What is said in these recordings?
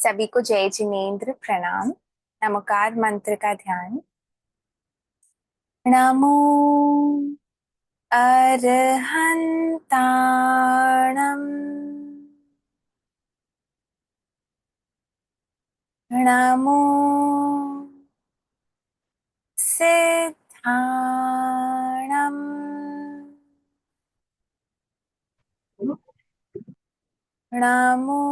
सभी को जय जिनेन्द्र प्रणाम। नमोकार मंत्र का ध्यान। नमो अरहंताणम्, नमो सिद्धाणम्, नमो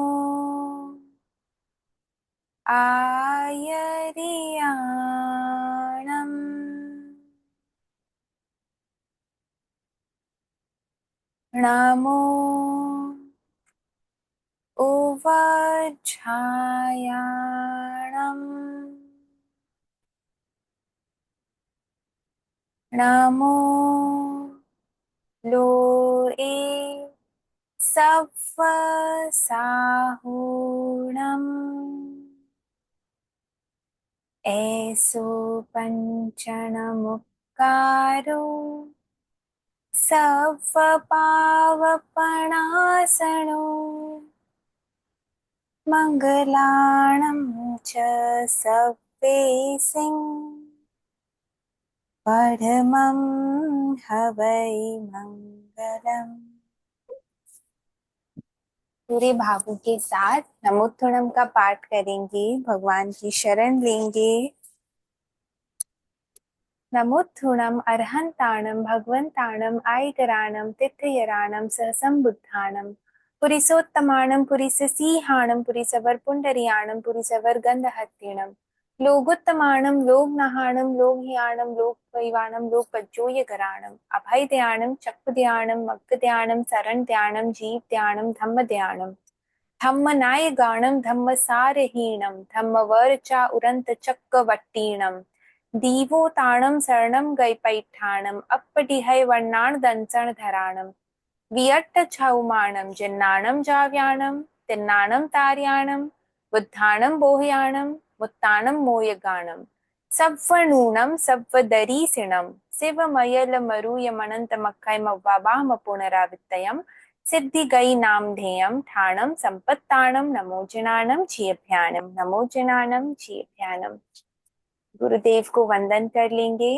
आयर्याणम्, नमो उवज्झायाणम्, नमो लोए सव्वसाहूणम्, ऐसो पंचणमुक्कारो सव्वपावपणासनो, मंगलाणं च सव्वेसिं परमं हवै मंगलम्। पूरे भावों के साथ नमोत्थुणम का पाठ करेंगे, भगवान की शरण लेंगे। नमोत्थुणम अर्हंताणम भगवंताणम आयकराणम तिथयराणम सहसंबुद्धाणम पुरिसोत्तमाणम पुरिससीहाणम पुरिसवर पुंडरियाणम पुरिसवर गंधहत्तीणम लोगोत्तमाणम लोकनहाणम लोकहियाणम लोकपैवाणम लोकपज्जोयकराणम अभयदयाणम चक्रदयाणम मग्गदयाणम शरणदयाणम जीवदयाणम धम्मदयाणम धम्मनायगाणं धम्मसारहीणं धम्मवरचा उरन्तचक्रवट्टीणं दीवोताणं शरणं गैपैठाणं अप्पटिहै वर्णाणदंसनधराणं वियट्टछौमाणं जिन्नाणं जाव्याणं तिन्नाणं तार्याणं बुद्धाणं बोह्याणं मुत्ताणं मोयगाणं सव्वनूनं सव्वदरीसिणं शिवमयलमरुयमनन्तमक्खैमव्वाबाम पुनरावित्तयम् सिद्धि गई नामधेयम ठाणम संपत्ताणम नमो जिनाणम जियभ्याणम नमो जिनाणम जियभ्याणम। गुरुदेव को वंदन कर लेंगे।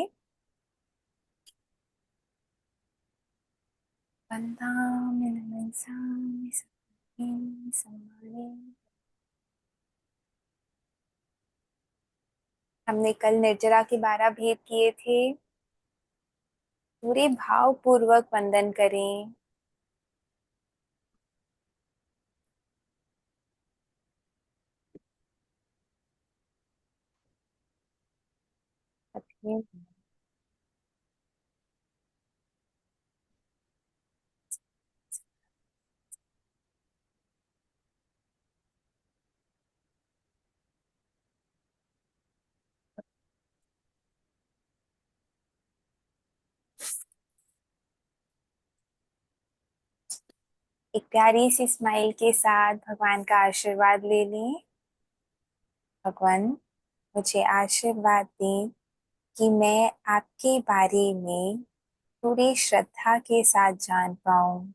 वंदामि नमनसामि सद्गुरुं सम्माने। हमने कल निर्जरा के 12 भेद किए थे। पूरे भाव पूर्वक वंदन करें। एक प्यारी सी स्माइल के साथ भगवान का आशीर्वाद ले लें। भगवान, मुझे आशीर्वाद दें कि मैं आपके बारे में पूरी श्रद्धा के साथ जान पाऊं,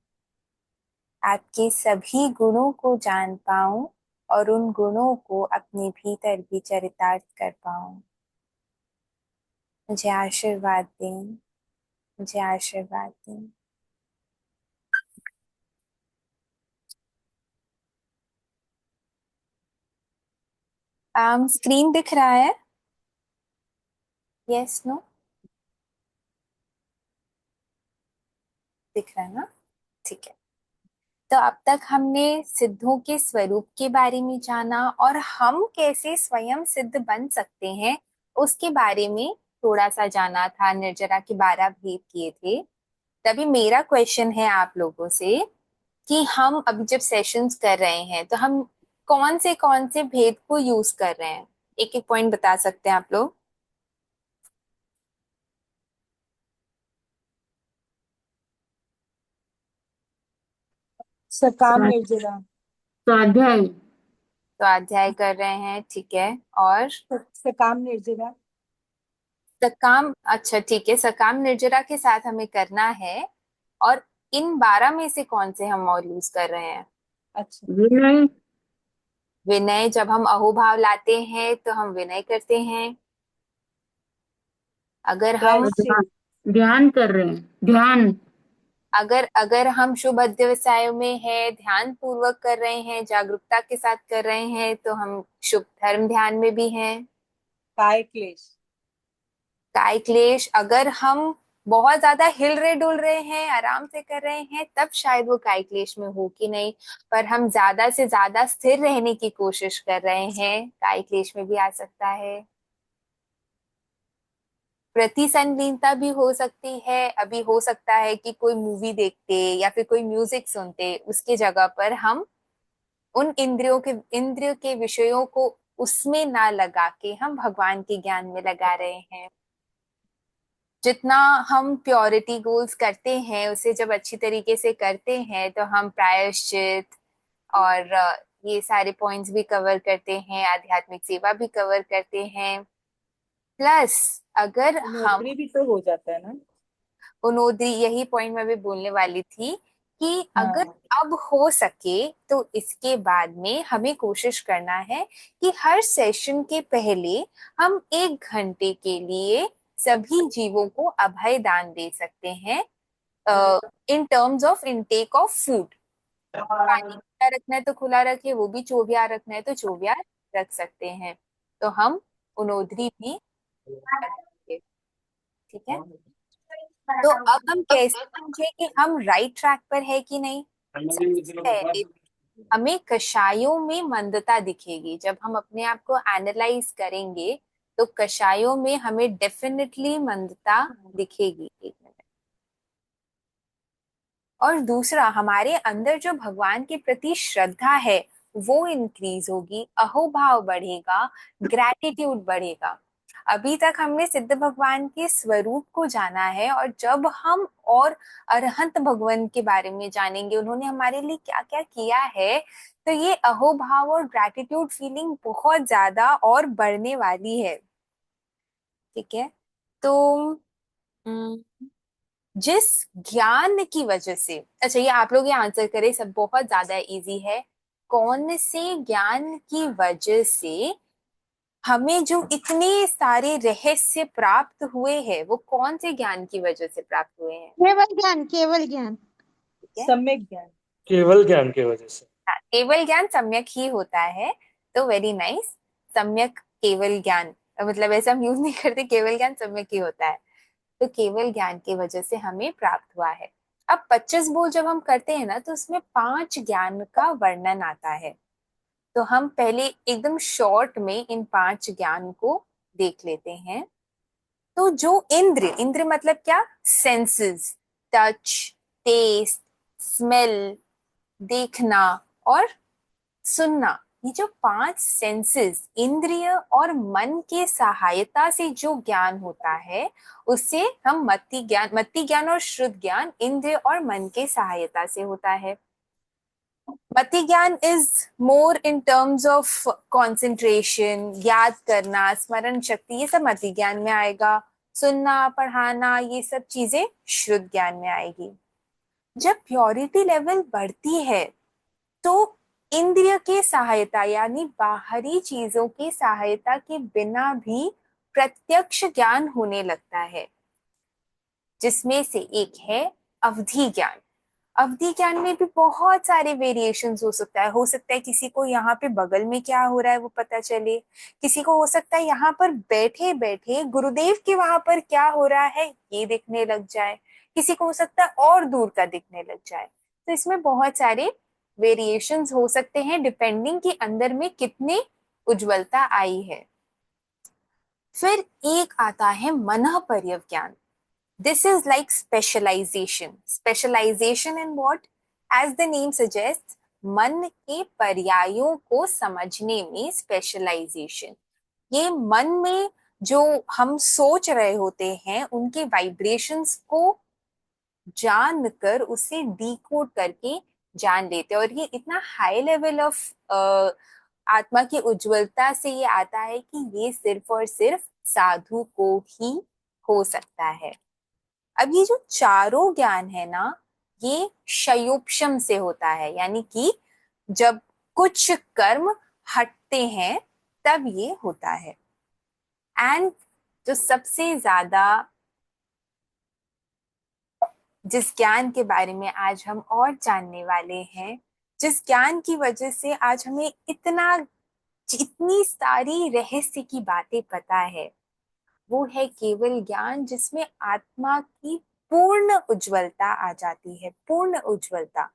आपके सभी गुणों को जान पाऊं और उन गुणों को अपने भीतर भी चरितार्थ कर पाऊं। मुझे आशीर्वाद दें, मुझे आशीर्वाद दें। स्क्रीन दिख रहा है? Yes no? दिख रहा है ना? ठीक है। तो अब तक हमने सिद्धों के स्वरूप के बारे में जाना और हम कैसे स्वयं सिद्ध बन सकते हैं उसके बारे में थोड़ा सा जाना था। निर्जरा के 12 भेद किए थे। तभी मेरा क्वेश्चन है आप लोगों से कि हम अभी जब सेशंस कर रहे हैं तो हम कौन से भेद को यूज कर रहे हैं? एक एक पॉइंट बता सकते हैं आप लोग? सकाम निर्जरा। स्वाध्याय। तो अध्याय कर रहे हैं, ठीक है। और सकाम निर्जरा। सकाम, अच्छा ठीक है, सकाम निर्जरा के साथ हमें करना है। और इन 12 में से कौन से हम और यूज कर रहे हैं? अच्छा। विनय। विनय, जब हम अहोभाव लाते हैं तो हम विनय करते हैं। अगर हम प्रायश्चित। ध्यान कर रहे हैं, ध्यान। अगर अगर हम शुभ अध्यवसायों में है, ध्यान पूर्वक कर रहे हैं, जागरूकता के साथ कर रहे हैं, तो हम शुभ धर्म ध्यान में भी हैं। काय क्लेश। काय क्लेश, अगर हम बहुत ज्यादा हिल रहे डुल रहे हैं, आराम से कर रहे हैं, तब शायद वो काय क्लेश में हो कि नहीं। पर हम ज्यादा से ज्यादा स्थिर रहने की कोशिश कर रहे हैं, काय क्लेश में भी आ सकता है। प्रतिसंलीनता भी हो सकती है। अभी हो सकता है कि कोई मूवी देखते या फिर कोई म्यूजिक सुनते, उसके जगह पर हम उन इंद्रियों के विषयों को उसमें ना लगा के हम भगवान के ज्ञान में लगा रहे हैं। जितना हम प्योरिटी गोल्स करते हैं उसे जब अच्छी तरीके से करते हैं तो हम प्रायश्चित और ये सारे पॉइंट्स भी कवर करते हैं, आध्यात्मिक सेवा भी कवर करते हैं। प्लस अगर हम नौकरी भी तो हो जाता है ना। उनोदी, यही पॉइंट मैं भी बोलने वाली थी कि अगर हाँ। अब हो सके तो इसके बाद में हमें कोशिश करना है कि हर सेशन के पहले हम 1 घंटे के लिए सभी जीवों को अभय दान दे सकते हैं। इन terms of intake of food, पानी खुला रखना है तो खुला रखे, वो भी चोबिया रखना है तो चोबिया रख सकते हैं। तो हम उनोदरी भी करेंगे। ठीक है। तो अब हम कैसे समझे कि हम राइट ट्रैक पर है कि नहीं। सबसे पहले हमें कषायों में मंदता दिखेगी। जब हम अपने आप को एनालाइज करेंगे तो कषायों में हमें डेफिनेटली मंदता दिखेगी। एक मिनट। और दूसरा, हमारे अंदर जो भगवान के प्रति श्रद्धा है वो इंक्रीज होगी, अहोभाव बढ़ेगा, ग्रैटिट्यूड बढ़ेगा। अभी तक हमने सिद्ध भगवान के स्वरूप को जाना है, और जब हम और अरहंत भगवान के बारे में जानेंगे, उन्होंने हमारे लिए क्या क्या किया है, तो ये अहोभाव और ग्रैटिट्यूड फीलिंग बहुत ज्यादा और बढ़ने वाली है। ठीक है। तो जिस ज्ञान की वजह से, अच्छा ये आप लोग ये आंसर करें, सब बहुत ज्यादा इजी है। कौन से ज्ञान की वजह से हमें जो इतने सारे रहस्य प्राप्त हुए हैं, वो कौन से ज्ञान की वजह से प्राप्त हुए हैं। केवल ज्ञान, केवल ज्ञान। ठीक है। सम्यक ज्ञान। केवल ज्ञान की वजह से। हाँ, केवल ज्ञान सम्यक ही होता है। तो वेरी नाइस। सम्यक केवल ज्ञान, मतलब ऐसा हम यूज नहीं करते, केवल ज्ञान सम्यक ही होता है। तो केवल ज्ञान की वजह से हमें प्राप्त हुआ है। अब 25 बोल जब हम करते हैं ना, तो उसमें 5 ज्ञान का वर्णन आता है। तो हम पहले एकदम शॉर्ट में इन 5 ज्ञान को देख लेते हैं। तो जो इंद्र, इंद्र मतलब क्या, सेंसेस, टच, टेस्ट, स्मेल, देखना और सुनना, ये जो 5 सेंसेस इंद्रिय और मन के सहायता से जो ज्ञान होता है, उससे हम मत्ती ज्ञान और श्रुत ज्ञान इंद्रिय और मन के सहायता से होता है। मति ज्ञान is more in terms of concentration, याद करना, स्मरण शक्ति, ये सब मति ज्ञान में आएगा। सुनना, पढ़ाना, ये सब चीजें श्रुत ज्ञान में आएगी। जब प्योरिटी लेवल बढ़ती है तो इंद्रिय के सहायता यानी बाहरी चीजों की सहायता के बिना भी प्रत्यक्ष ज्ञान होने लगता है, जिसमें से एक है अवधि ज्ञान। अवधि ज्ञान में भी बहुत सारे वेरिएशंस हो सकता है किसी को यहाँ पे बगल में क्या हो रहा है वो पता चले, किसी को हो सकता है यहाँ पर बैठे बैठे गुरुदेव के वहां पर क्या हो रहा है ये दिखने लग जाए, किसी को हो सकता है और दूर का दिखने लग जाए। तो इसमें बहुत सारे वेरिएशंस हो सकते हैं डिपेंडिंग कि अंदर में कितने उज्ज्वलता आई है। फिर एक आता है मनः पर्यवज्ञान। This is like specialization. Specialization in what? As the name suggests, मन के पर्यायों को समझने में स्पेशलाइजेशन। ये मन में जो हम सोच रहे होते हैं उनके वाइब्रेशंस को जानकर उसे डिकोड करके जान लेते हैं। और ये इतना हाई लेवल ऑफ आत्मा की उज्जवलता से ये आता है कि ये सिर्फ और सिर्फ साधु को ही हो सकता है। अब ये जो चारों ज्ञान है ना, ये क्षयोपशम से होता है, यानी कि जब कुछ कर्म हटते हैं तब ये होता है। एंड जो सबसे ज्यादा, जिस ज्ञान के बारे में आज हम और जानने वाले हैं, जिस ज्ञान की वजह से आज हमें इतनी सारी रहस्य की बातें पता है, वो है केवल ज्ञान, जिसमें आत्मा की पूर्ण उज्ज्वलता आ जाती है। पूर्ण उज्ज्वलता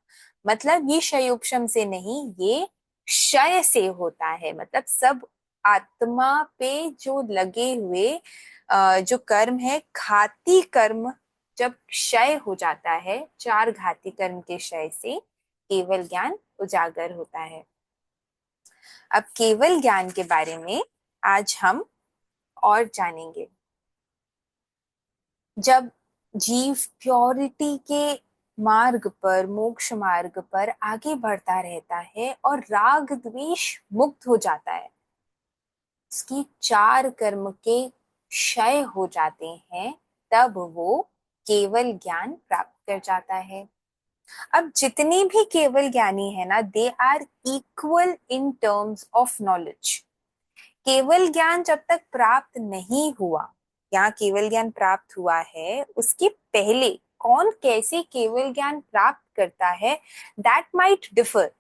मतलब ये क्षयोपशम से नहीं, ये क्षय से होता है। मतलब सब आत्मा पे जो लगे हुए जो कर्म है, घाती कर्म, जब क्षय हो जाता है, चार घाती कर्म के क्षय से केवल ज्ञान उजागर होता है। अब केवल ज्ञान के बारे में आज हम और जानेंगे। जब जीव प्योरिटी के मार्ग पर, मोक्ष मार्ग पर आगे बढ़ता रहता है और राग द्वेष मुक्त हो जाता है, उसकी चार कर्म के क्षय हो जाते हैं, तब वो केवल ज्ञान प्राप्त कर जाता है। अब जितने भी केवल ज्ञानी है ना, they are equal in terms of knowledge. केवल ज्ञान जब तक प्राप्त नहीं हुआ, यहाँ केवल ज्ञान प्राप्त हुआ है, उसके पहले कौन कैसे केवल ज्ञान प्राप्त करता है, दैट माइट डिफर।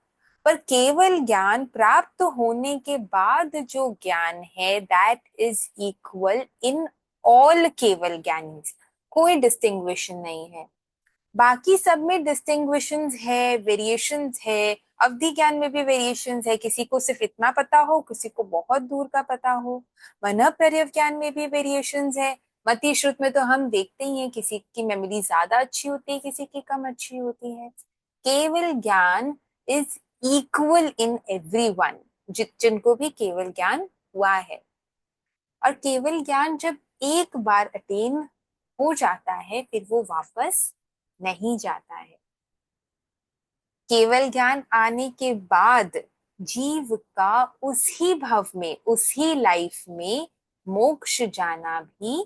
पर केवल ज्ञान प्राप्त होने के बाद जो ज्ञान है, that is equal in all केवल ज्ञानी। कोई डिस्टिंग्विशन नहीं है। बाकी सब में डिस्टिंग्विशंस है, वेरिएशंस है। अवधि ज्ञान में भी वेरिएशंस है, किसी को सिर्फ इतना पता हो, किसी को बहुत दूर का पता हो। मन पर्यव ज्ञान में भी वेरिएशंस है। मति श्रुत में तो हम देखते ही हैं, किसी की मेमोरी ज्यादा अच्छी होती है, किसी की कम अच्छी होती है। केवल ज्ञान इज इक्वल इन एवरीवन, जिनको भी केवल ज्ञान हुआ है। और केवल ज्ञान जब एक बार अटेन हो जाता है, फिर वो वापस नहीं जाता है। केवल ज्ञान आने के बाद जीव का उसी भव में, उसी लाइफ में मोक्ष जाना भी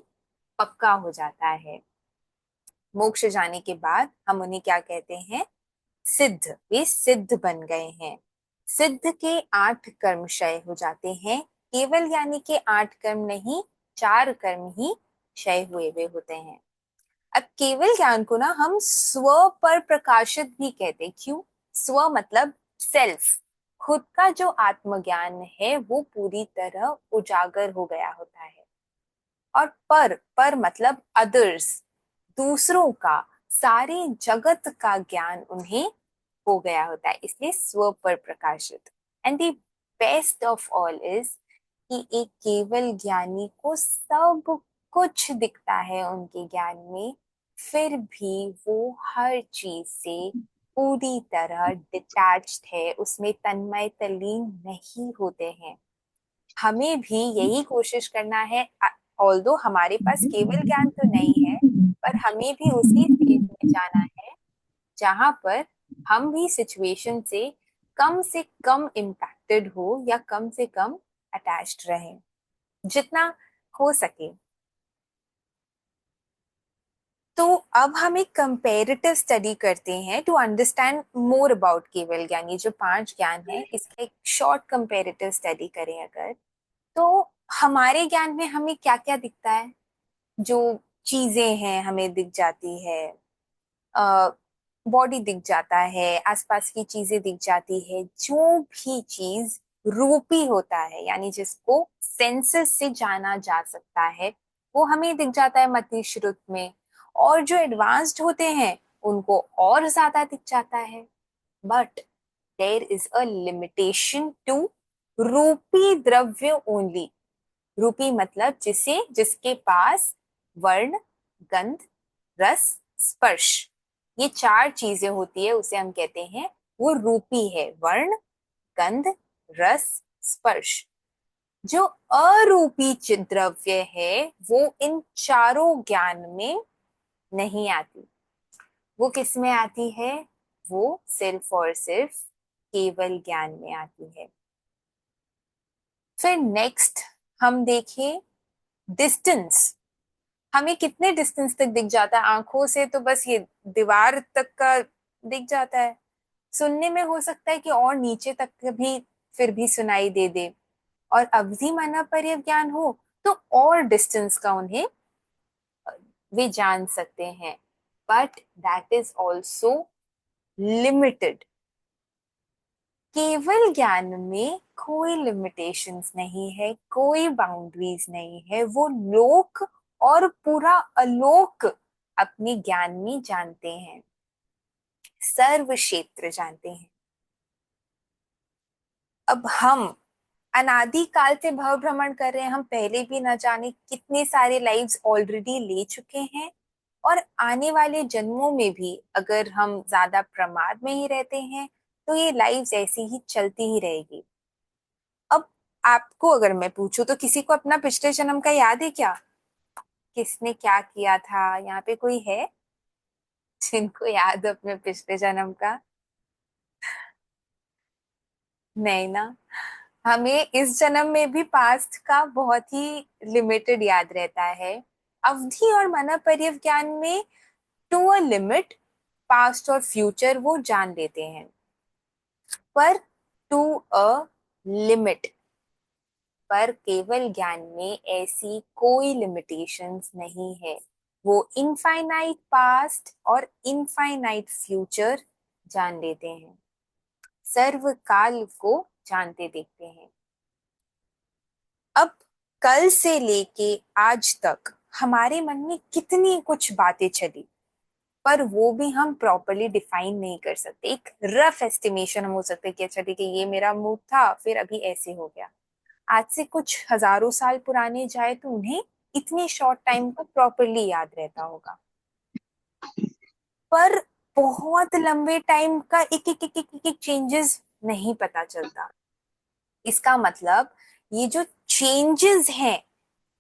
पक्का हो जाता है। मोक्ष जाने के बाद हम उन्हें क्या कहते हैं? सिद्ध। वे सिद्ध बन गए हैं। सिद्ध के 8 कर्म क्षय हो जाते हैं। केवल यानी के 8 कर्म नहीं, 4 कर्म ही क्षय हुए हुए होते हैं। अब केवल ज्ञान को ना हम स्व पर प्रकाशित भी कहते हैं। क्यों? स्व मतलब सेल्फ, खुद का जो आत्मज्ञान है वो पूरी तरह उजागर हो गया होता है। और पर मतलब अदर्स, दूसरों का, सारे जगत का ज्ञान उन्हें हो गया होता है, इसलिए स्व पर प्रकाशित। And the best of all is कि एक केवल ज्ञानी को सब कुछ दिखता है उनके ज्ञान में, फिर भी वो हर चीज से पूरी तरह डिटैच्ड है, उसमें तन्मय तल्लीन नहीं होते हैं। हमें भी यही कोशिश करना है। ऑल्दो हमारे पास केवल ज्ञान तो नहीं है, पर हमें भी उसी स्टेज में जाना है जहां पर हम भी सिचुएशन से कम इम्पैक्टेड हो, या कम से कम अटैच्ड रहें जितना हो सके। तो अब हम एक कंपैरेटिव स्टडी करते हैं टू अंडरस्टैंड मोर अबाउट केवल ज्ञान। ये जो 5 ज्ञान है, इसका एक शॉर्ट कंपैरेटिव स्टडी करें अगर, तो हमारे ज्ञान में हमें क्या क्या दिखता है? जो चीजें हैं हमें दिख जाती है, बॉडी दिख जाता है, आसपास की चीजें दिख जाती है। जो भी चीज रूपी होता है, यानी जिसको सेंसेस से जाना जा सकता है, वो हमें दिख जाता है मति श्रुत में। और जो एडवांस्ड होते हैं उनको और ज्यादा दिख जाता है। But there is a limitation to रूपी द्रव्य ओनली। रूपी मतलब जिसके पास वर्ण, गंध, रस, स्पर्श, ये 4 चीजें होती है, उसे हम कहते हैं वो रूपी है। वर्ण, गंध, रस, स्पर्श। जो अरूपी द्रव्य है वो इन चारों ज्ञान में नहीं आती। वो किस में आती है? वो सिर्फ और सिर्फ केवल ज्ञान में आती है। फिर नेक्स्ट हम देखें डिस्टेंस। हमें कितने डिस्टेंस तक दिख जाता है? आंखों से तो बस ये दीवार तक का दिख जाता है। सुनने में हो सकता है कि और नीचे तक भी फिर भी सुनाई दे दे, और अवधि माना पर्यवज्ञान हो तो और डिस्टेंस का उन्हें वे जान सकते हैं, but that is also limited. केवल ज्ञान में कोई लिमिटेशंस नहीं है, कोई बाउंड्रीज नहीं है। वो लोक और पूरा अलोक अपने ज्ञान में जानते हैं, सर्व क्षेत्र जानते हैं। अब हम अनादि काल से भव भ्रमण कर रहे हैं, हम पहले भी न जाने कितने सारे लाइव्स ऑलरेडी ले चुके हैं, और आने वाले जन्मों में भी अगर हम ज्यादा प्रमाद में ही रहते हैं तो ये लाइव्स ऐसी ही चलती ही रहेगी। अब आपको अगर मैं पूछूं तो किसी को अपना पिछले जन्म का याद है क्या? किसने क्या किया था? यहाँ पे कोई है जिनको याद है अपने पिछले जन्म का? नहीं ना। हमें इस जन्म में भी पास्ट का बहुत ही लिमिटेड याद रहता है। अवधि और मन परिज्ञान में टू अ लिमिट पास्ट और फ्यूचर वो जान लेते हैं, पर टू अ लिमिट। पर केवल ज्ञान में ऐसी कोई लिमिटेशंस नहीं है। वो इनफाइनाइट पास्ट और इनफाइनाइट फ्यूचर जान लेते हैं, सर्वकाल को जानते देखते हैं। अब कल से लेके आज तक हमारे मन में कितनी कुछ बातें चली, पर वो भी हम प्रॉपरली डिफाइन नहीं कर सकते। एक रफ एस्टिमेशन हम हो सकते कि अच्छा ठीक है, ये मेरा मूड था, फिर अभी ऐसे हो गया। आज से कुछ हजारों साल पुराने जाए तो उन्हें इतने शॉर्ट टाइम को प्रॉपरली याद रहता होगा, पर बहुत लंबे टाइम का एक एक एक एक, एक चेंजेस नहीं पता चलता। इसका मतलब ये जो चेंजेस हैं,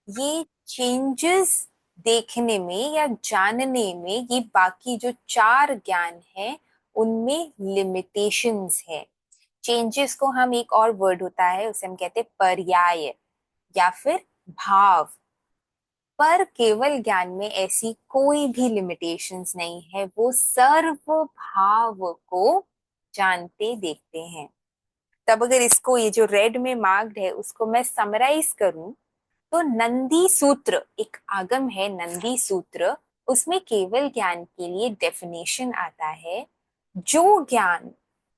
ये चेंजेस देखने में या जानने में ये बाकी जो चार ज्ञान है उनमें लिमिटेशंस है। चेंजेस को हम एक और वर्ड होता है उसे हम कहते हैं पर्याय या फिर भाव। पर केवल ज्ञान में ऐसी कोई भी लिमिटेशंस नहीं है, वो सर्व भाव को जानते देखते हैं। तब अगर इसको ये जो रेड में मार्क्ड है उसको मैं समराइज करूं तो नंदी सूत्र एक आगम है, नंदी सूत्र, उसमें केवल ज्ञान के लिए डेफिनेशन आता है, जो ज्ञान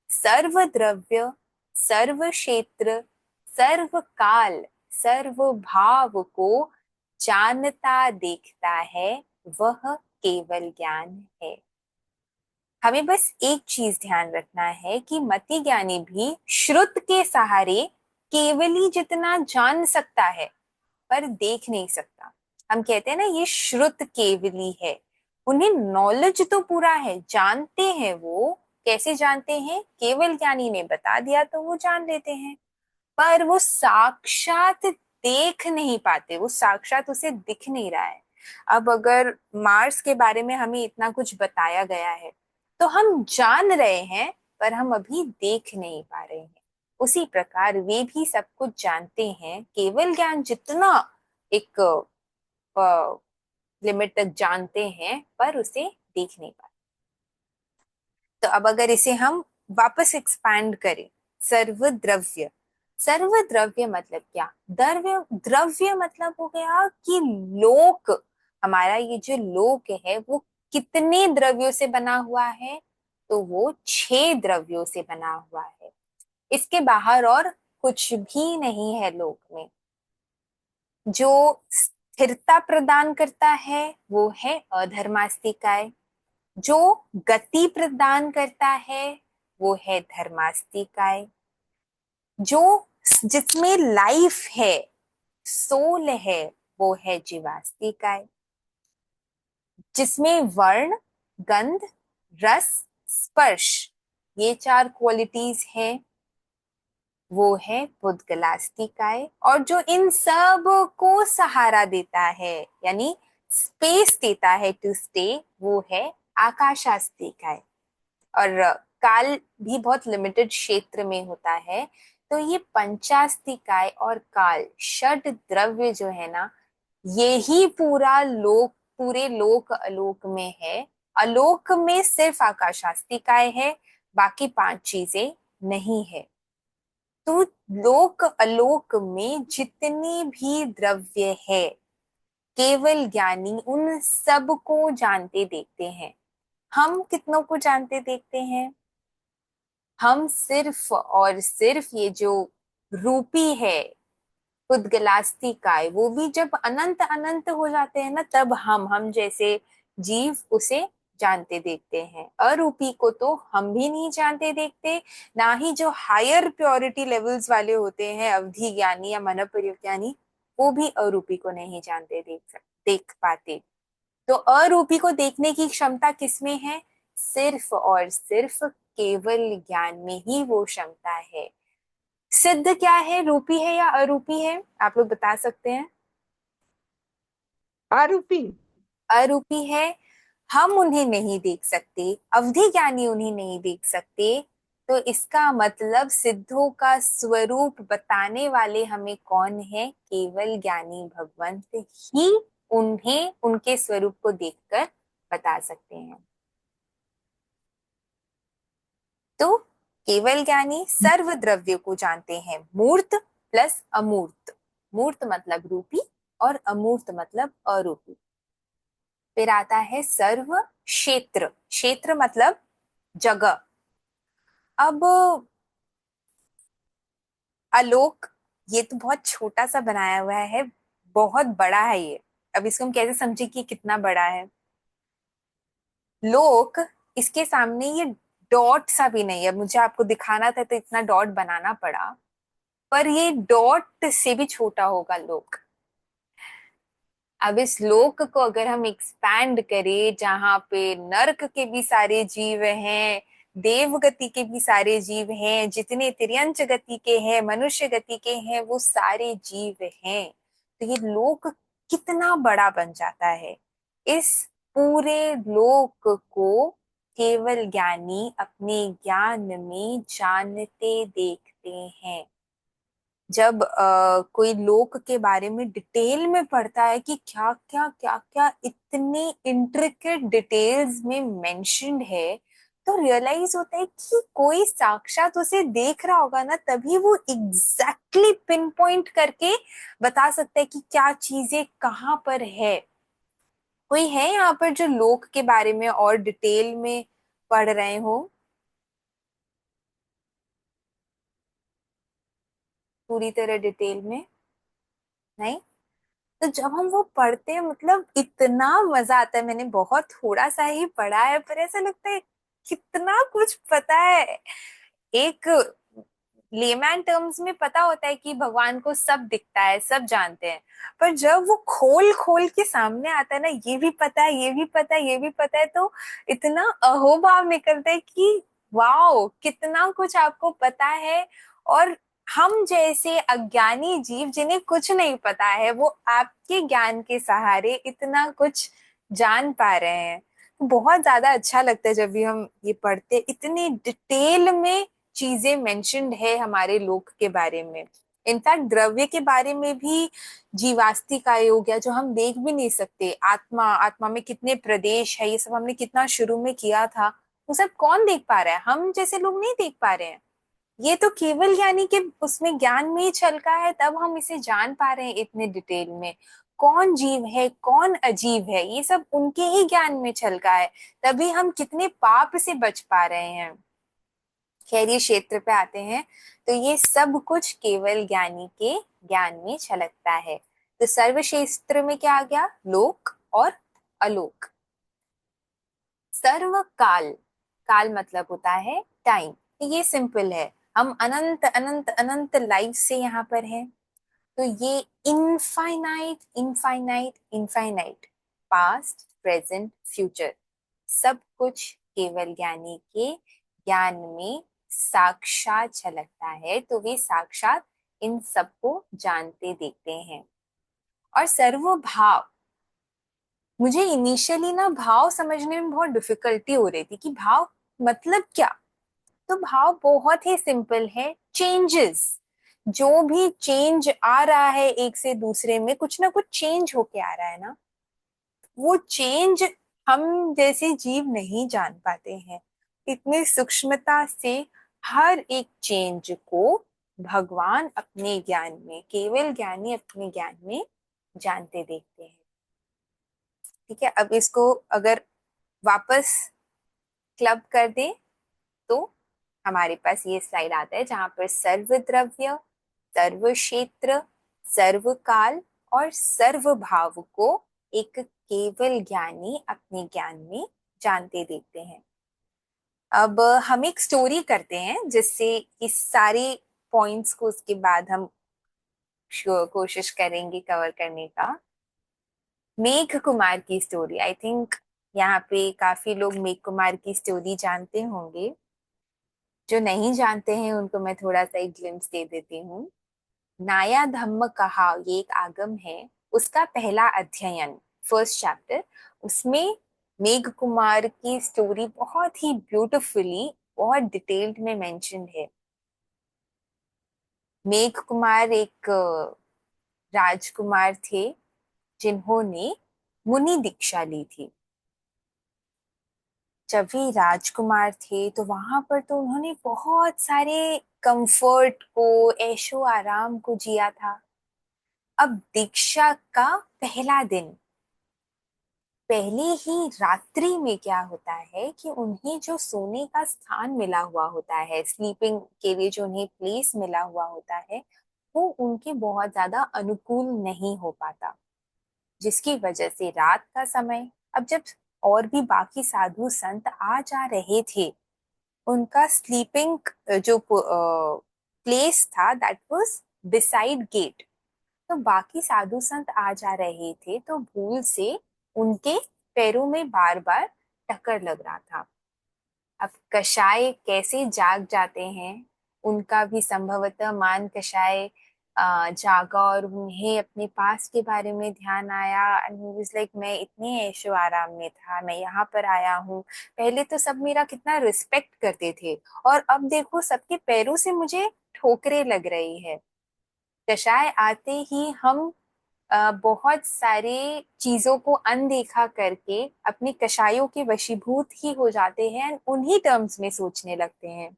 सर्व द्रव्य, सर्व क्षेत्र, सर्व काल, सर्व भाव को जानता देखता है, वह केवल ज्ञान है। हमें बस एक चीज ध्यान रखना है कि मति ज्ञानी भी श्रुत के सहारे केवली जितना जान सकता है पर देख नहीं सकता। हम कहते हैं ना ये श्रुत केवली है, उन्हें नॉलेज तो पूरा है, जानते हैं। वो कैसे जानते हैं? केवल ज्ञानी ने बता दिया तो वो जान लेते हैं, पर वो साक्षात देख नहीं पाते, वो साक्षात उसे दिख नहीं रहा है। अब अगर मार्स के बारे में हमें इतना कुछ बताया गया है तो हम जान रहे हैं, पर हम अभी देख नहीं पा रहे हैं। उसी प्रकार वे भी सब कुछ जानते हैं, केवल ज्ञान जितना एक लिमिट तक जानते हैं पर उसे देख नहीं पाते। तो अब अगर इसे हम वापस एक्सपैंड करें, सर्वद्रव्य। सर्वद्रव्य मतलब क्या? द्रव्य, द्रव्य मतलब हो गया कि लोक, हमारा ये जो लोक है वो कितने द्रव्यों से बना हुआ है? तो वो 6 द्रव्यों से बना हुआ है। इसके बाहर और कुछ भी नहीं है लोक में। जो स्थिरता प्रदान करता है वो है अधर्मास्तिकाय, जो गति प्रदान करता है वो है धर्मास्तिकाय, जो जिसमें लाइफ है, सोल है, वो है जीवास्तिकाय, जिसमें वर्ण, गंध, रस, स्पर्श ये 4 क्वालिटीज हैं वो है पुद्गलास्तिकाय, और जो इन सब को सहारा देता है यानी स्पेस देता है टू स्टे वो है आकाशास्तिकाय। और काल भी बहुत लिमिटेड क्षेत्र में होता है। तो ये पंचास्तिकाय और काल षड द्रव्य जो है ना, यही पूरा लोक, पूरे लोक अलोक में है। अलोक में सिर्फ आकाशास्तिकाय है, बाकी 5 चीजें नहीं है। तो लोक अलोक में जितने भी द्रव्य है, केवल ज्ञानी उन सब को जानते देखते हैं। हम कितनों को जानते देखते हैं? हम सिर्फ और सिर्फ ये जो रूपी है, उद्गलास्ती काय, वो भी जब अनंत अनंत हो जाते हैं ना, तब हम जैसे जीव उसे जानते देखते हैं। अरूपी को तो हम भी नहीं जानते देखते, ना ही जो हायर प्योरिटी लेवल्स वाले होते हैं, अवधि ज्ञानी या मनोपरिज्ञानी, वो भी अरूपी को नहीं जानते देख पाते। तो अरूपी को देखने की क्षमता किसमें है? सिर्फ और सिर्फ केवल ज्ञान में ही वो क्षमता है। सिद्ध क्या है, रूपी है या अरूपी है? आप लोग बता सकते हैं। आरूपी। अरूपी है। हम उन्हें नहीं देख सकते, अवधि ज्ञानी उन्हें नहीं देख सकते। तो इसका मतलब सिद्धों का स्वरूप बताने वाले हमें कौन है? केवल ज्ञानी भगवंत ही उन्हें उनके स्वरूप को देखकर बता सकते हैं। तो केवल ज्ञानी सर्व द्रव्य को जानते हैं, मूर्त प्लस अमूर्त। मूर्त मतलब रूपी और अमूर्त मतलब अरूपी। फिर आता है सर्व क्षेत्र। क्षेत्र मतलब जगह। अब आलोक, ये तो बहुत छोटा सा बनाया हुआ है, बहुत बड़ा है ये। अब इसको हम कैसे समझे कि कितना बड़ा है? लोक, इसके सामने ये डॉट सा भी नहीं है। मुझे आपको दिखाना था तो इतना डॉट बनाना पड़ा, पर ये डॉट से भी छोटा होगा लोक। अब इस लोक को अगर हम एक्सपैंड करें, जहां पे नरक के भी सारे जीव हैं, देव गति के भी सारे जीव हैं, जितने तिर्यंच गति के हैं, मनुष्य गति के हैं, वो सारे जीव हैं, तो ये लोक कितना बड़ा बन जाता है। इस पूरे लोक को केवल ज्ञानी अपने ज्ञान में जानते देखते हैं। जब कोई लोक के बारे में डिटेल में पढ़ता है कि क्या क्या क्या क्या इतने इंट्रिकेट डिटेल्स में मेंशन्ड है, तो रियलाइज होता है कि कोई साक्षात उसे देख रहा होगा ना, तभी वो एग्जैक्टली पिन पॉइंट करके बता सकता है कि क्या चीजें कहाँ पर है। कोई है यहाँ पर जो लोक के बारे में और डिटेल में पढ़ रहे हो? पूरी तरह डिटेल में नहीं। तो जब हम वो पढ़ते हैं, मतलब इतना मजा आता है। मैंने बहुत थोड़ा सा ही पढ़ा है, पर ऐसा लगता है कितना कुछ पता है। एक लेमैन टर्म्स में पता होता है कि भगवान को सब दिखता है, सब जानते हैं, पर जब वो खोल खोल के सामने आता है ना, ये भी पता है, ये भी पता है, ये भी पता है, तो इतना अहोभाव निकलता है कि वाओ, कितना कुछ आपको पता है। और हम जैसे अज्ञानी जीव जिन्हें कुछ नहीं पता है, वो आपके ज्ञान के सहारे इतना कुछ जान पा रहे हैं। बहुत ज्यादा अच्छा लगता है जब भी हम ये पढ़ते, इतनी डिटेल में चीजें मेंशन्ड है हमारे लोक के बारे में। इनफैक्ट द्रव्य के बारे में भी, जीवास्ती का योग, या जो हम देख भी नहीं सकते, आत्मा, आत्मा में कितने प्रदेश है, ये सब हमने कितना शुरू में किया था, वो सब कौन देख पा रहा है? हम जैसे लोग नहीं देख पा रहे हैं। ये तो केवल यानी कि उसमें ज्ञान में ही छलका है, तब हम इसे जान पा रहे हैं इतने डिटेल में। कौन जीव है, कौन अजीब है, ये सब उनके ही ज्ञान में छलका है, तभी हम कितने पाप से बच पा रहे हैं। खैर, ये क्षेत्र पे आते हैं, तो ये सब कुछ केवल ज्ञानी के ज्ञान में छलकता है। तो सर्व क्षेत्र में क्या आ गया? लोक और अलोक। सर्व काल, काल मतलब होता है टाइम। ये सिंपल है, हम अनंत अनंत अनंत लाइफ से यहाँ पर हैं, तो ये infinite infinite infinite, past present future, सब कुछ केवल ज्ञानी के ज्ञान में साक्षात झलकता है, तो वे साक्षात इन सबको जानते देखते हैं। और सर्वभाव, मुझे इनिशियली ना भाव समझने में बहुत डिफिकल्टी हो रही थी कि भाव मतलब क्या। तो भाव बहुत ही सिंपल है, चेंजेस। जो भी चेंज आ रहा है एक से दूसरे में, कुछ ना कुछ चेंज होके आ रहा है ना, वो चेंज हम जैसे जीव नहीं जान पाते हैं। इतनी सूक्ष्मता से हर एक चेंज को भगवान अपने ज्ञान में, केवल ज्ञानी अपने ज्ञान में जानते देखते हैं। ठीक है, अब इसको अगर वापस क्लब कर दें तो हमारे पास ये स्लाइड आता है जहां पर सर्व द्रव्य, सर्व क्षेत्र, सर्व काल और सर्व भाव को एक केवल ज्ञानी अपने ज्ञान में जानते देखते हैं। अब हम एक स्टोरी करते हैं जिससे इस सारे पॉइंट्स को उसके बाद हम कोशिश करेंगे कवर करने का। मेघ कुमार की स्टोरी, आई थिंक यहाँ पे काफी लोग मेघ कुमार की स्टोरी जानते होंगे। जो नहीं जानते हैं उनको मैं थोड़ा सा एक ग्लिम्स दे देती हूँ। नाया धम्म कहा, ये एक आगम है, उसका पहला अध्ययन, फर्स्ट चैप्टर, उसमें मेघ कुमार की स्टोरी बहुत ही ब्यूटिफुली, बहुत डिटेल्ड में मेंशन है। मेघ कुमार एक राजकुमार थे जिन्होंने मुनि दीक्षा ली थी। जब वे राजकुमार थे तो वहां पर तो उन्होंने बहुत सारे कंफर्ट को, ऐशो आराम को जिया था। अब दीक्षा का पहला दिन, पहले ही रात्रि में क्या होता है कि उन्हें जो सोने का स्थान मिला हुआ होता है, स्लीपिंग के लिए जो उन्हें प्लेस मिला हुआ होता है, वो उनके बहुत ज्यादा अनुकूल नहीं हो पाता, जिसकी वजह से रात का समय, अब जब और भी बाकी साधु संत आ जा रहे थे, उनका स्लीपिंग जो प्लेस था दैट वाज बिसाइड गेट, तो बाकी साधु संत आ जा रहे थे तो भूल से उनके पैरों में बार बार टक्कर लग रहा था। अब कषाय कैसे जाग जाते हैं, उनका भी संभवतः मान कषाय जागा और उन्हें अपने पास के बारे में ध्यान आया। लाइक मैं इतने ऐशो आराम में था, मैं यहाँ पर आया हूँ, पहले तो सब मेरा कितना रिस्पेक्ट करते थे और अब देखो सबके पैरों से मुझे ठोकरें लग रही है। कषाय आते ही हम बहुत सारे चीजों को अनदेखा करके अपने कषायों के वशीभूत ही हो जाते हैं, उन्हीं टर्म्स में सोचने लगते हैं।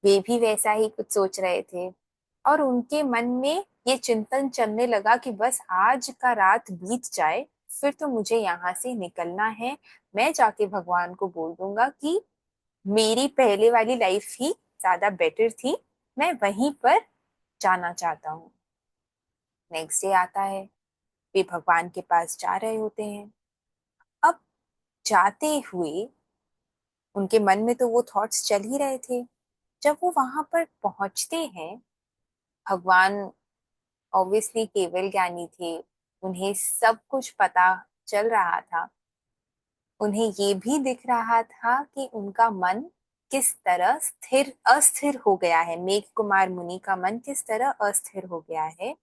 वे भी वैसा ही कुछ सोच रहे थे और उनके मन में ये चिंतन चलने लगा कि बस आज का रात बीत जाए, फिर तो मुझे यहाँ से निकलना है। मैं जाके भगवान को बोल दूंगा कि मेरी पहले वाली लाइफ ही ज्यादा बेटर थी, मैं वहीं पर जाना चाहता हूँ। नेक्स्ट डे आता है, वे भगवान के पास जा रहे होते हैं। अब जाते हुए उनके मन में तो वो थॉट्स चल ही रहे थे। जब वो वहां पर पहुंचते हैं, भगवान ऑब्वियसली केवल ज्ञानी थे, उन्हें सब कुछ पता चल रहा था। उन्हें ये भी दिख रहा था कि उनका मन किस तरह स्थिर अस्थिर हो गया है, मेघ कुमार मुनि का मन किस तरह अस्थिर हो गया है।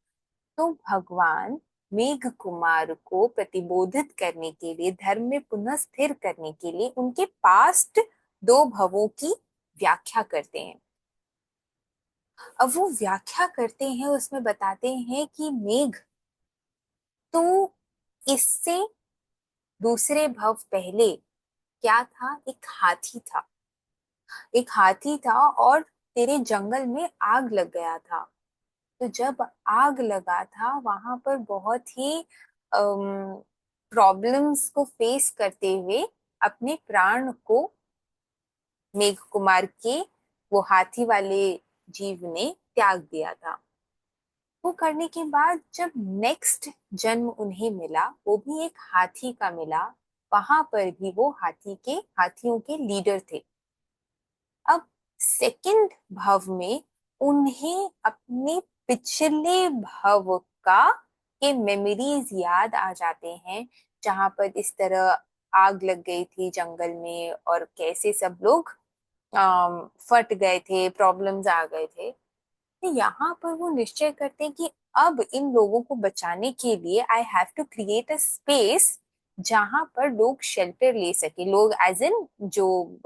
तो भगवान मेघ कुमार को प्रतिबोधित करने के लिए, धर्म में पुनः स्थिर करने के लिए उनके पास्ट दो भवों की व्याख्या करते हैं। अब वो व्याख्या करते हैं, उसमें बताते हैं कि मेघ, तो इससे दूसरे भव पहले क्या था, एक हाथी था, एक हाथी था और तेरे जंगल में आग लग गया था। तो जब आग लगा था वहां पर बहुत ही प्रॉब्लम्स को फेस करते हुए अपने प्राण को मेघ कुमार के वो हाथी वाले जीव ने त्याग दिया था। वो करने के बाद जब नेक्स्ट जन्म उन्हें मिला, वो भी एक हाथी का मिला, वहां पर भी वो हाथियों के लीडर थे। अब सेकंड भव में उन्हें अपने पिछले भव का के मेमोरीज याद आ जाते हैं, जहां पर इस तरह आग लग गई थी जंगल में और कैसे सब लोग फट गए थे, प्रॉब्लम्स आ गए थे। तो यहाँ पर वो निश्चय करते हैं कि अब इन लोगों को बचाने के लिए I have to create a space जहां पर लोग शेल्टर ले सके, लोग एज इन जो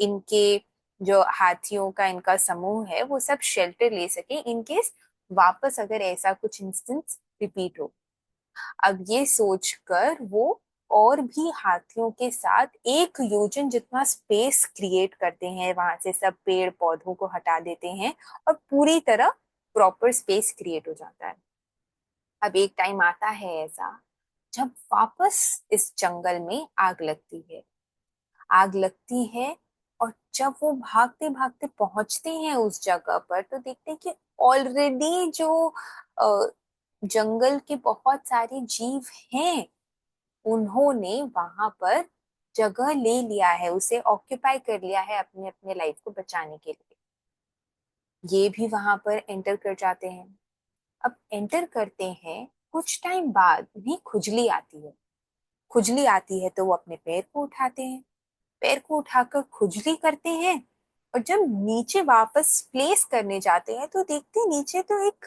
इनके जो हाथियों का इनका समूह है वो सब शेल्टर ले सके इन केस वापस अगर ऐसा कुछ इंस्टेंस रिपीट हो। अब ये सोचकर वो और भी हाथियों के साथ 1 योजन जितना स्पेस क्रिएट करते हैं, वहां से सब पेड़ पौधों को हटा देते हैं और पूरी तरह प्रॉपर स्पेस क्रिएट हो जाता है। अब एक टाइम आता है ऐसा जब वापस इस जंगल में आग लगती है। आग लगती है और जब वो भागते भागते पहुंचते हैं उस जगह पर तो देखते हैं कि ऑलरेडी जो अ, जंगल के बहुत सारे जीव हैं उन्होंने वहां पर जगह ले लिया है, उसे ऑक्यूपाई कर लिया है अपने अपने लाइफ को बचाने के लिए। ये भी वहां पर एंटर कर जाते हैं। अब एंटर करते हैं, कुछ टाइम बाद उन्हें खुजली आती है। खुजली आती है तो वो अपने पैर को उठाते हैं, पैर को उठाकर खुजली करते हैं और जब नीचे वापस प्लेस करने जाते हैं तो देखते हैं नीचे तो एक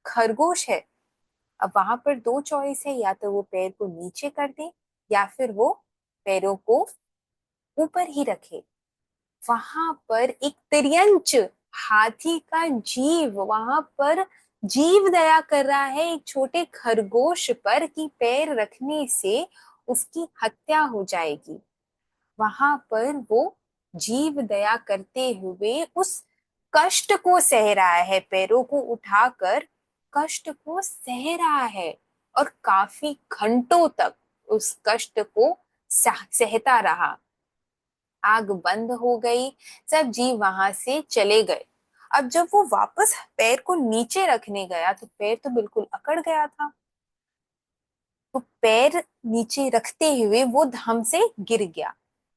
खरगोश है। अब वहां पर 2 चॉइस है, या तो वो पैर को नीचे कर दे या फिर वो पैरों को ऊपर ही रखे। वहां पर एक तिर्यंच हाथी का जीव वहां पर जीव दया कर रहा है एक छोटे खरगोश पर कि पैर रखने से उसकी हत्या हो जाएगी। वहां पर वो जीव दया करते हुए उस कष्ट को सह रहा है, पैरों को उठाकर कष्ट को सह रहा है और काफी घंटों तक उस कष्ट को सहता रहा। आग बंद हो गई, सब जीव वहां से चले गए। अब जब वो वापस पैर को नीचे रखने गया तो पैर तो बिल्कुल अकड़ गया था। तो पैर नीचे रखते हुए वो धम से गिर गया,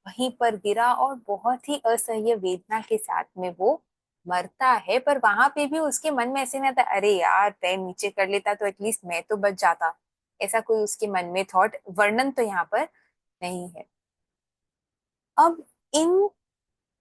वहीं पर गिरा और बहुत ही असह्य वेदना के साथ में वो मरता है। पर वहां पे भी उसके मन में ऐसे नहीं था अरे यार पैर नीचे कर लेता तो एटलीस्ट मैं तो बच जाता, ऐसा कोई उसके मन में थॉट वर्णन तो यहाँ पर नहीं है। अब इन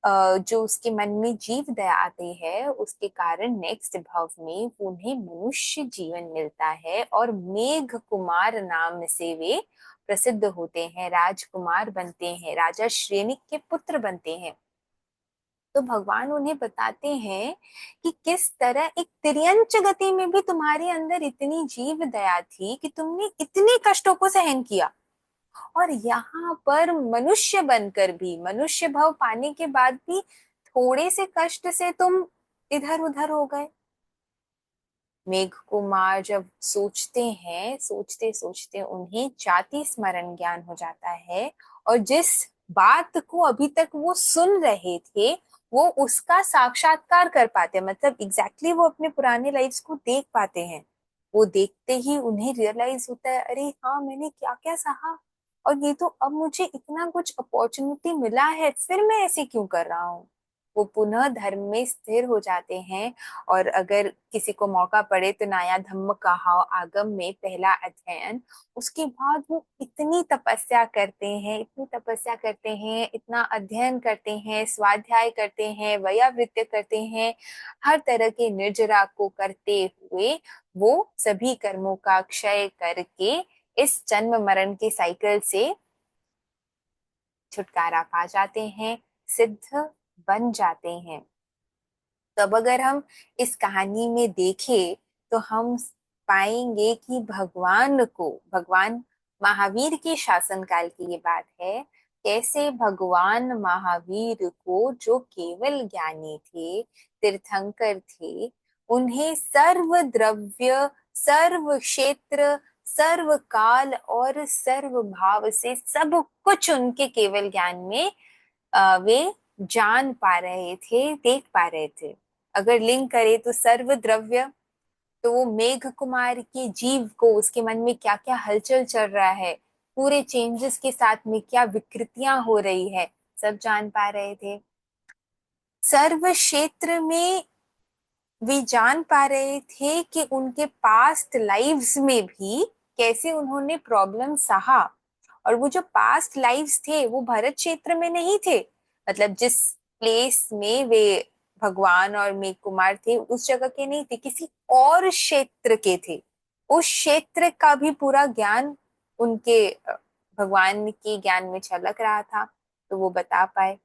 जो उसके मन में जीव दया आती है उसके कारण नेक्स्ट भाव में उन्हें मनुष्य जीवन मिलता है और मेघ कुमार नाम से वे प्रसिद्ध होते हैं, राजकुमार बनते हैं, राजा श्रेनिक के पुत्र बनते हैं। तो भगवान उन्हें बताते हैं कि किस तरह एक तिर्यंच गति में भी तुम्हारे अंदर इतनी जीव दया थी कि तुमने इतने कष्टों को सहन किया और यहाँ पर मनुष्य बनकर भी, मनुष्य भाव पाने के बाद भी थोड़े से कष्ट से तुम इधर उधर हो गए। मेघ कुमार जब सोचते हैं, सोचते सोचते उन्हें जाति स्मरण ज्ञान हो जाता है और जिस बात को अभी तक वो सुन रहे थे वो उसका साक्षात्कार कर पाते हैं, मतलब एग्जैक्टली वो अपने पुराने लाइफ्स को देख पाते हैं। वो देखते ही उन्हें रियलाइज होता है अरे हाँ मैंने क्या क्या सहा और ये तो अब मुझे इतना कुछ अपॉर्चुनिटी मिला है, फिर मैं ऐसे क्यों कर रहा हूँ। वो पुनः धर्म में स्थिर हो जाते हैं और अगर किसी को मौका पड़े तो नया धम्म कहाव आगम में पहला अध्ययन, उसके बाद वो इतनी तपस्या करते हैं, इतनी तपस्या करते हैं, इतना अध्ययन करते हैं, स्वाध्याय करते हैं, वयावृत्य करते हैं, हर तरह के निर्जरा को करते हुए वो सभी कर्मों का क्षय करके इस जन्म मरण के साइकिल से छुटकारा पा जाते हैं, सिद्ध बन जाते हैं। तब अगर हम इस कहानी में देखें तो हम पाएंगे कि भगवान महावीर के शासनकाल की ये बात है, कैसे भगवान महावीर को जो केवल ज्ञानी थे, तीर्थंकर थे, उन्हें सर्व द्रव्य, सर्व क्षेत्र, सर्व काल और सर्व भाव से सब कुछ उनके केवल ज्ञान में वे जान पा रहे थे, देख पा रहे थे। अगर लिंक करे तो सर्व द्रव्य, तो वो मेघ कुमार के जीव को उसके मन में क्या क्या हलचल चल रहा है, पूरे चेंजेस के साथ में क्या विकृतियां हो रही है, सब जान पा रहे थे। सर्व क्षेत्र में वे जान पा रहे थे कि उनके पास्ट लाइव्स में भी कैसे उन्होंने प्रॉब्लम सहा और वो जो पास्ट लाइव्स थे वो भरत क्षेत्र में नहीं थे, मतलब जिस प्लेस में वे भगवान और मेघ कुमार थे उस जगह के नहीं थे, किसी और क्षेत्र के थे। उस क्षेत्र का भी पूरा ज्ञान उनके भगवान के ज्ञान में झलक रहा था, तो वो बता पाए।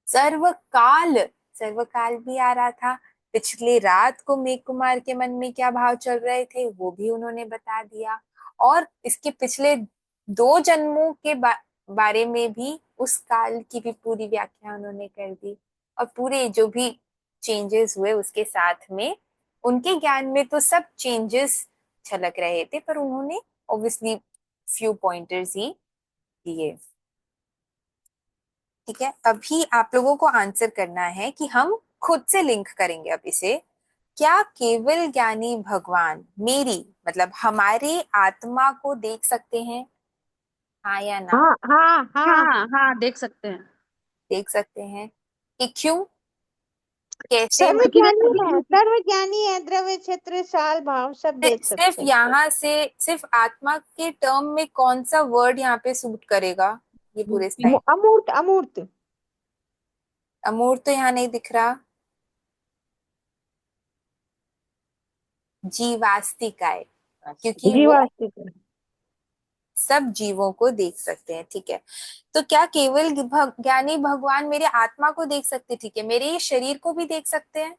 सर्वकाल, सर्वकाल भी आ रहा था, पिछले रात को मेघ कुमार के मन में क्या भाव चल रहे थे वो भी उन्होंने बता दिया और इसके पिछले दो जन्मों के बारे में भी, उस काल की भी पूरी व्याख्या उन्होंने कर दी, और पूरे जो भी चेंजेस हुए उसके साथ में उनके ज्ञान में तो सब चेंजेस झलक रहे थे, पर उन्होंने ऑब्वियसली फ्यू पॉइंटर्स ही दिए। ठीक है, अभी आप लोगों को आंसर करना है कि हम खुद से लिंक करेंगे अब इसे। क्या केवल ज्ञानी भगवान मेरी मतलब हमारी आत्मा को देख सकते हैं? हाँ या ना? हाँ हाँ हाँ। हाँ हाँ, देख सकते हैं। देख सकते हैं कि क्यों, कैसे? क्योंकि वे सर्वज्ञानी है, सभी सर्वज्ञानी है, द्रव्य क्षेत्र साल भाव सब देख सिर्फ सकते हैं। यहाँ से सिर्फ आत्मा के टर्म में कौन सा वर्ड यहाँ पे सूट करेगा ये पूरे स्लाइड? अमूर्त अमूर्त। अमूर्त तो यहाँ नहीं दिख रहा। जीवास्तिकाय, क्योंकि वो जीवास्तिक। सब जीवों को देख सकते हैं। ठीक है, तो क्या केवल ज्ञानी भगवान मेरे आत्मा को देख सकते? ठीक है, मेरे ये शरीर को भी देख सकते हैं?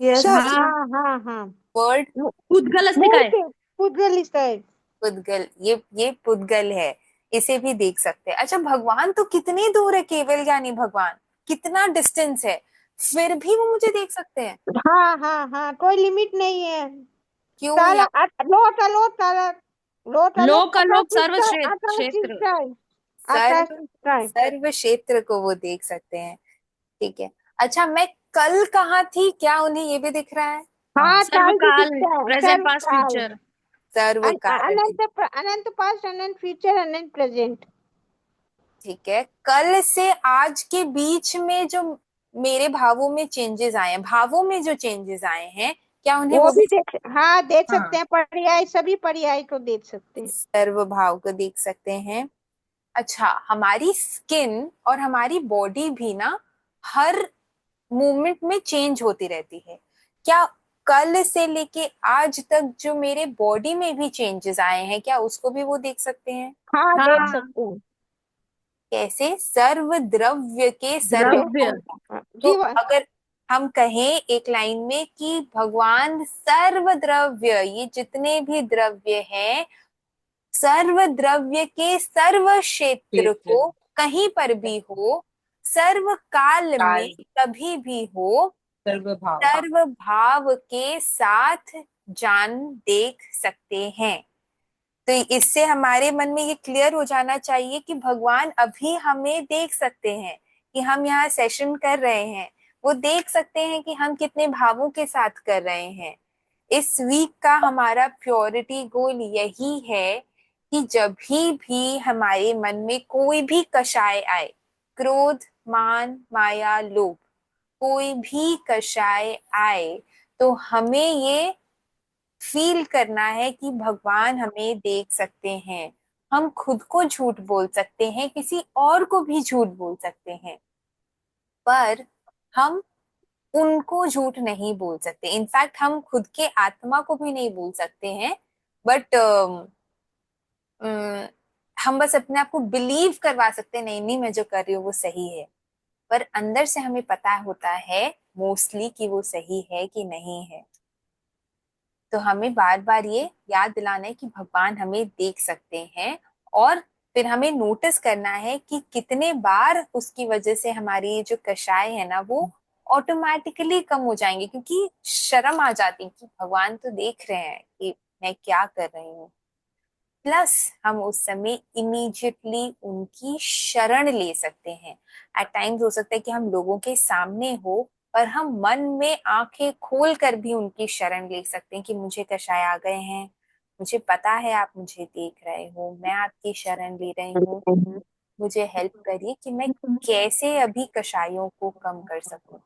यस। सब हाँ, हाँ हाँ हाँ। वर्ड उद्गल अस्तिकाय। मूर्त पुद्गल है। पुद्गल, ये पुद्गल है, इसे भी देख सकते हैं। अच्छा, भगवान तो कितनी दूर है, केवल ज्ञानी भगवान कितना डिस्टेंस है, फिर भी वो मुझे देख सकते हैं? हाँ हाँ हाँ, कोई लिमिट नहीं है। क्यों? ताला या लोट अलोट ताला लोट अलोट लोक आलोक सर्व आकाश क्षेत्र। आकाश सर्व sky। सर्व क्षेत्र को वो देख सकते हैं। ठीक है, अच्छा, मैं कल कहाँ थी, क्या उन्हें ये भी दिख रहा है? हाँ, काल भी सर्वकाल, दिखता है, प्रेजेंट पास्ट सर्वकाल। फ्यूचर। सर्वकाल भी। अनंत पास्ट, अनंत फ्यूचर, अनंत प्रेजेंट। ठीक है, कल से आज के बीच में जो मेरे भावों में चेंजेस आए हैं, भावों में जो चेंजेस आए हैं, क्या उन्हें वो वो भी? भी हाँ देख सकते हाँ, हैं, पर्याय सभी पर्याय को देख सकते हैं। सर्व भाव को देख सकते हैं। अच्छा, हमारी स्किन और हमारी बॉडी भी ना हर मूवमेंट में चेंज होती रहती है। क्या कल से लेके आज तक जो मेरे बॉडी में भी चेंजेस आए हैं, क्या उसको भी वो देख सकते हैं? हाँ देख हाँ, सकते हैं। कैसे? सर्व द्रव्य के सर्व द्रव्य। भाव। तो जीव अगर हम कहें एक लाइन में कि भगवान सर्व द्रव्य, ये जितने भी द्रव्य हैं, सर्व द्रव्य के सर्व क्षेत्र क्षेत्र को कहीं पर भी हो, सर्व काल में काल कभी भी हो, सर्व भाव। सर्व भाव के साथ जान देख सकते हैं। तो इससे हमारे मन में ये क्लियर हो जाना चाहिए कि भगवान अभी हमें देख सकते हैं, कि हम यहाँ सेशन कर रहे हैं, वो देख सकते हैं कि हम कितने भावों के साथ कर रहे हैं। इस वीक का हमारा प्योरिटी गोल यही है कि जब भी हमारे मन में कोई भी कषाय आए, क्रोध, मान, माया, लोभ, कोई भी कषाय आए, तो हमें ये फील करना है कि भगवान हमें देख सकते हैं। हम खुद को झूठ बोल सकते हैं, किसी और को भी झूठ बोल सकते हैं, पर हम उनको झूठ नहीं बोल सकते। इनफैक्ट हम खुद के आत्मा को भी नहीं बोल सकते हैं, बट हम बस अपने आप को बिलीव करवा सकते हैं, नहीं नहीं मैं जो कर रही हूँ वो सही है, पर अंदर से हमें पता होता है मोस्टली कि वो सही है कि नहीं है। तो हमें बार बार ये याद दिलाना है कि भगवान हमें देख सकते हैं, और फिर हमें नोटिस करना है कि कितने बार उसकी वजह से हमारी ये जो कषाय है ना वो ऑटोमेटिकली कम हो जाएंगे, क्योंकि शर्म आ जाती है कि भगवान तो देख रहे हैं कि मैं क्या कर रही हूँ। प्लस हम उस समय इमीडिएटली उनकी शरण ले सकते हैं। एट टाइम्स हो सकता है कि हम लोगों के सामने हो, पर हम मन में आंखें खोल कर भी उनकी शरण ले सकते हैं कि मुझे कषाय आ गए हैं, मुझे पता है आप मुझे देख रहे हो, मैं आपकी शरण ले रही हूँ, मुझे हेल्प करिए कि मैं कैसे अभी कषायों को कम कर सकूं।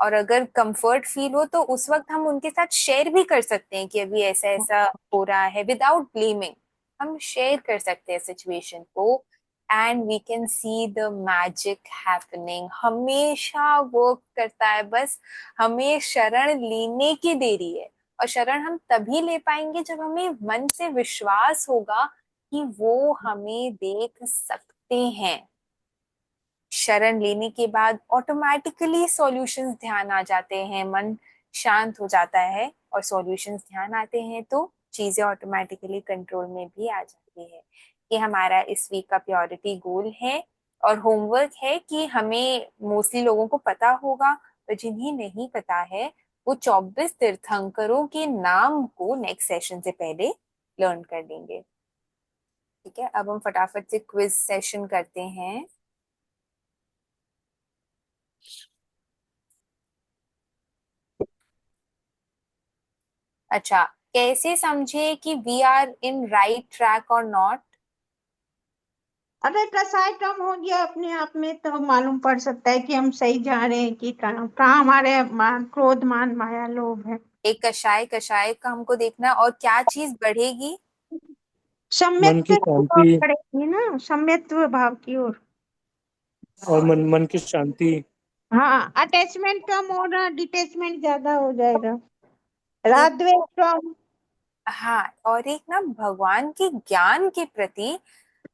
और अगर कंफर्ट फील हो तो उस वक्त हम उनके साथ शेयर भी कर सकते हैं कि अभी ऐसा ऐसा हो रहा है, विदाउट ब्लेमिंग हम शेयर कर सकते हैं सिचुएशन को, and we can see the magic happening. हमेशा वर्क करता है, बस हमें शरण लेने की देरी है। और शरण हम तभी ले पाएंगे जब हमें मन से विश्वास होगा कि वो हमें देख सकते हैं। शरण लेने के बाद ऑटोमेटिकली सॉल्यूशंस ध्यान आ जाते हैं, मन शांत हो जाता है और सॉल्यूशंस ध्यान आते हैं, तो चीजें ऑटोमेटिकली कंट्रोल में भी आ जाती है। ये हमारा इस वीक का प्योरिटी गोल है। और होमवर्क है कि हमें मोस्टली लोगों को पता होगा, पर जिन्हें नहीं पता है वो 24 तीर्थंकरों के नाम को नेक्स्ट सेशन से पहले लर्न कर लेंगे। ठीक है, अब हम फटाफट से क्विज सेशन करते हैं। अच्छा, कैसे समझे कि we are in right track और नॉट? अगर कसाई टर्म हो गया अपने आप में तो मालूम पड़ सकता है कि हम सही जा रहे हैं कि कहाँ कहाँ हमारे क्रोध मान माया लोभ है। एक कषाय कषाय का हमको देखना, और क्या चीज बढ़ेगी? मन सम्यत्व की की ओर शांति बढ़ेगी ना, सम्यत्व भाव की ओर। और मन की शांति। हाँ, अटैचमेंट कम होगा, डिटेचमेंट ज्यादा हो जाएगा। एक, राग द्वेष कम। हाँ, और एक ना भगवान के ज्ञान के प्रति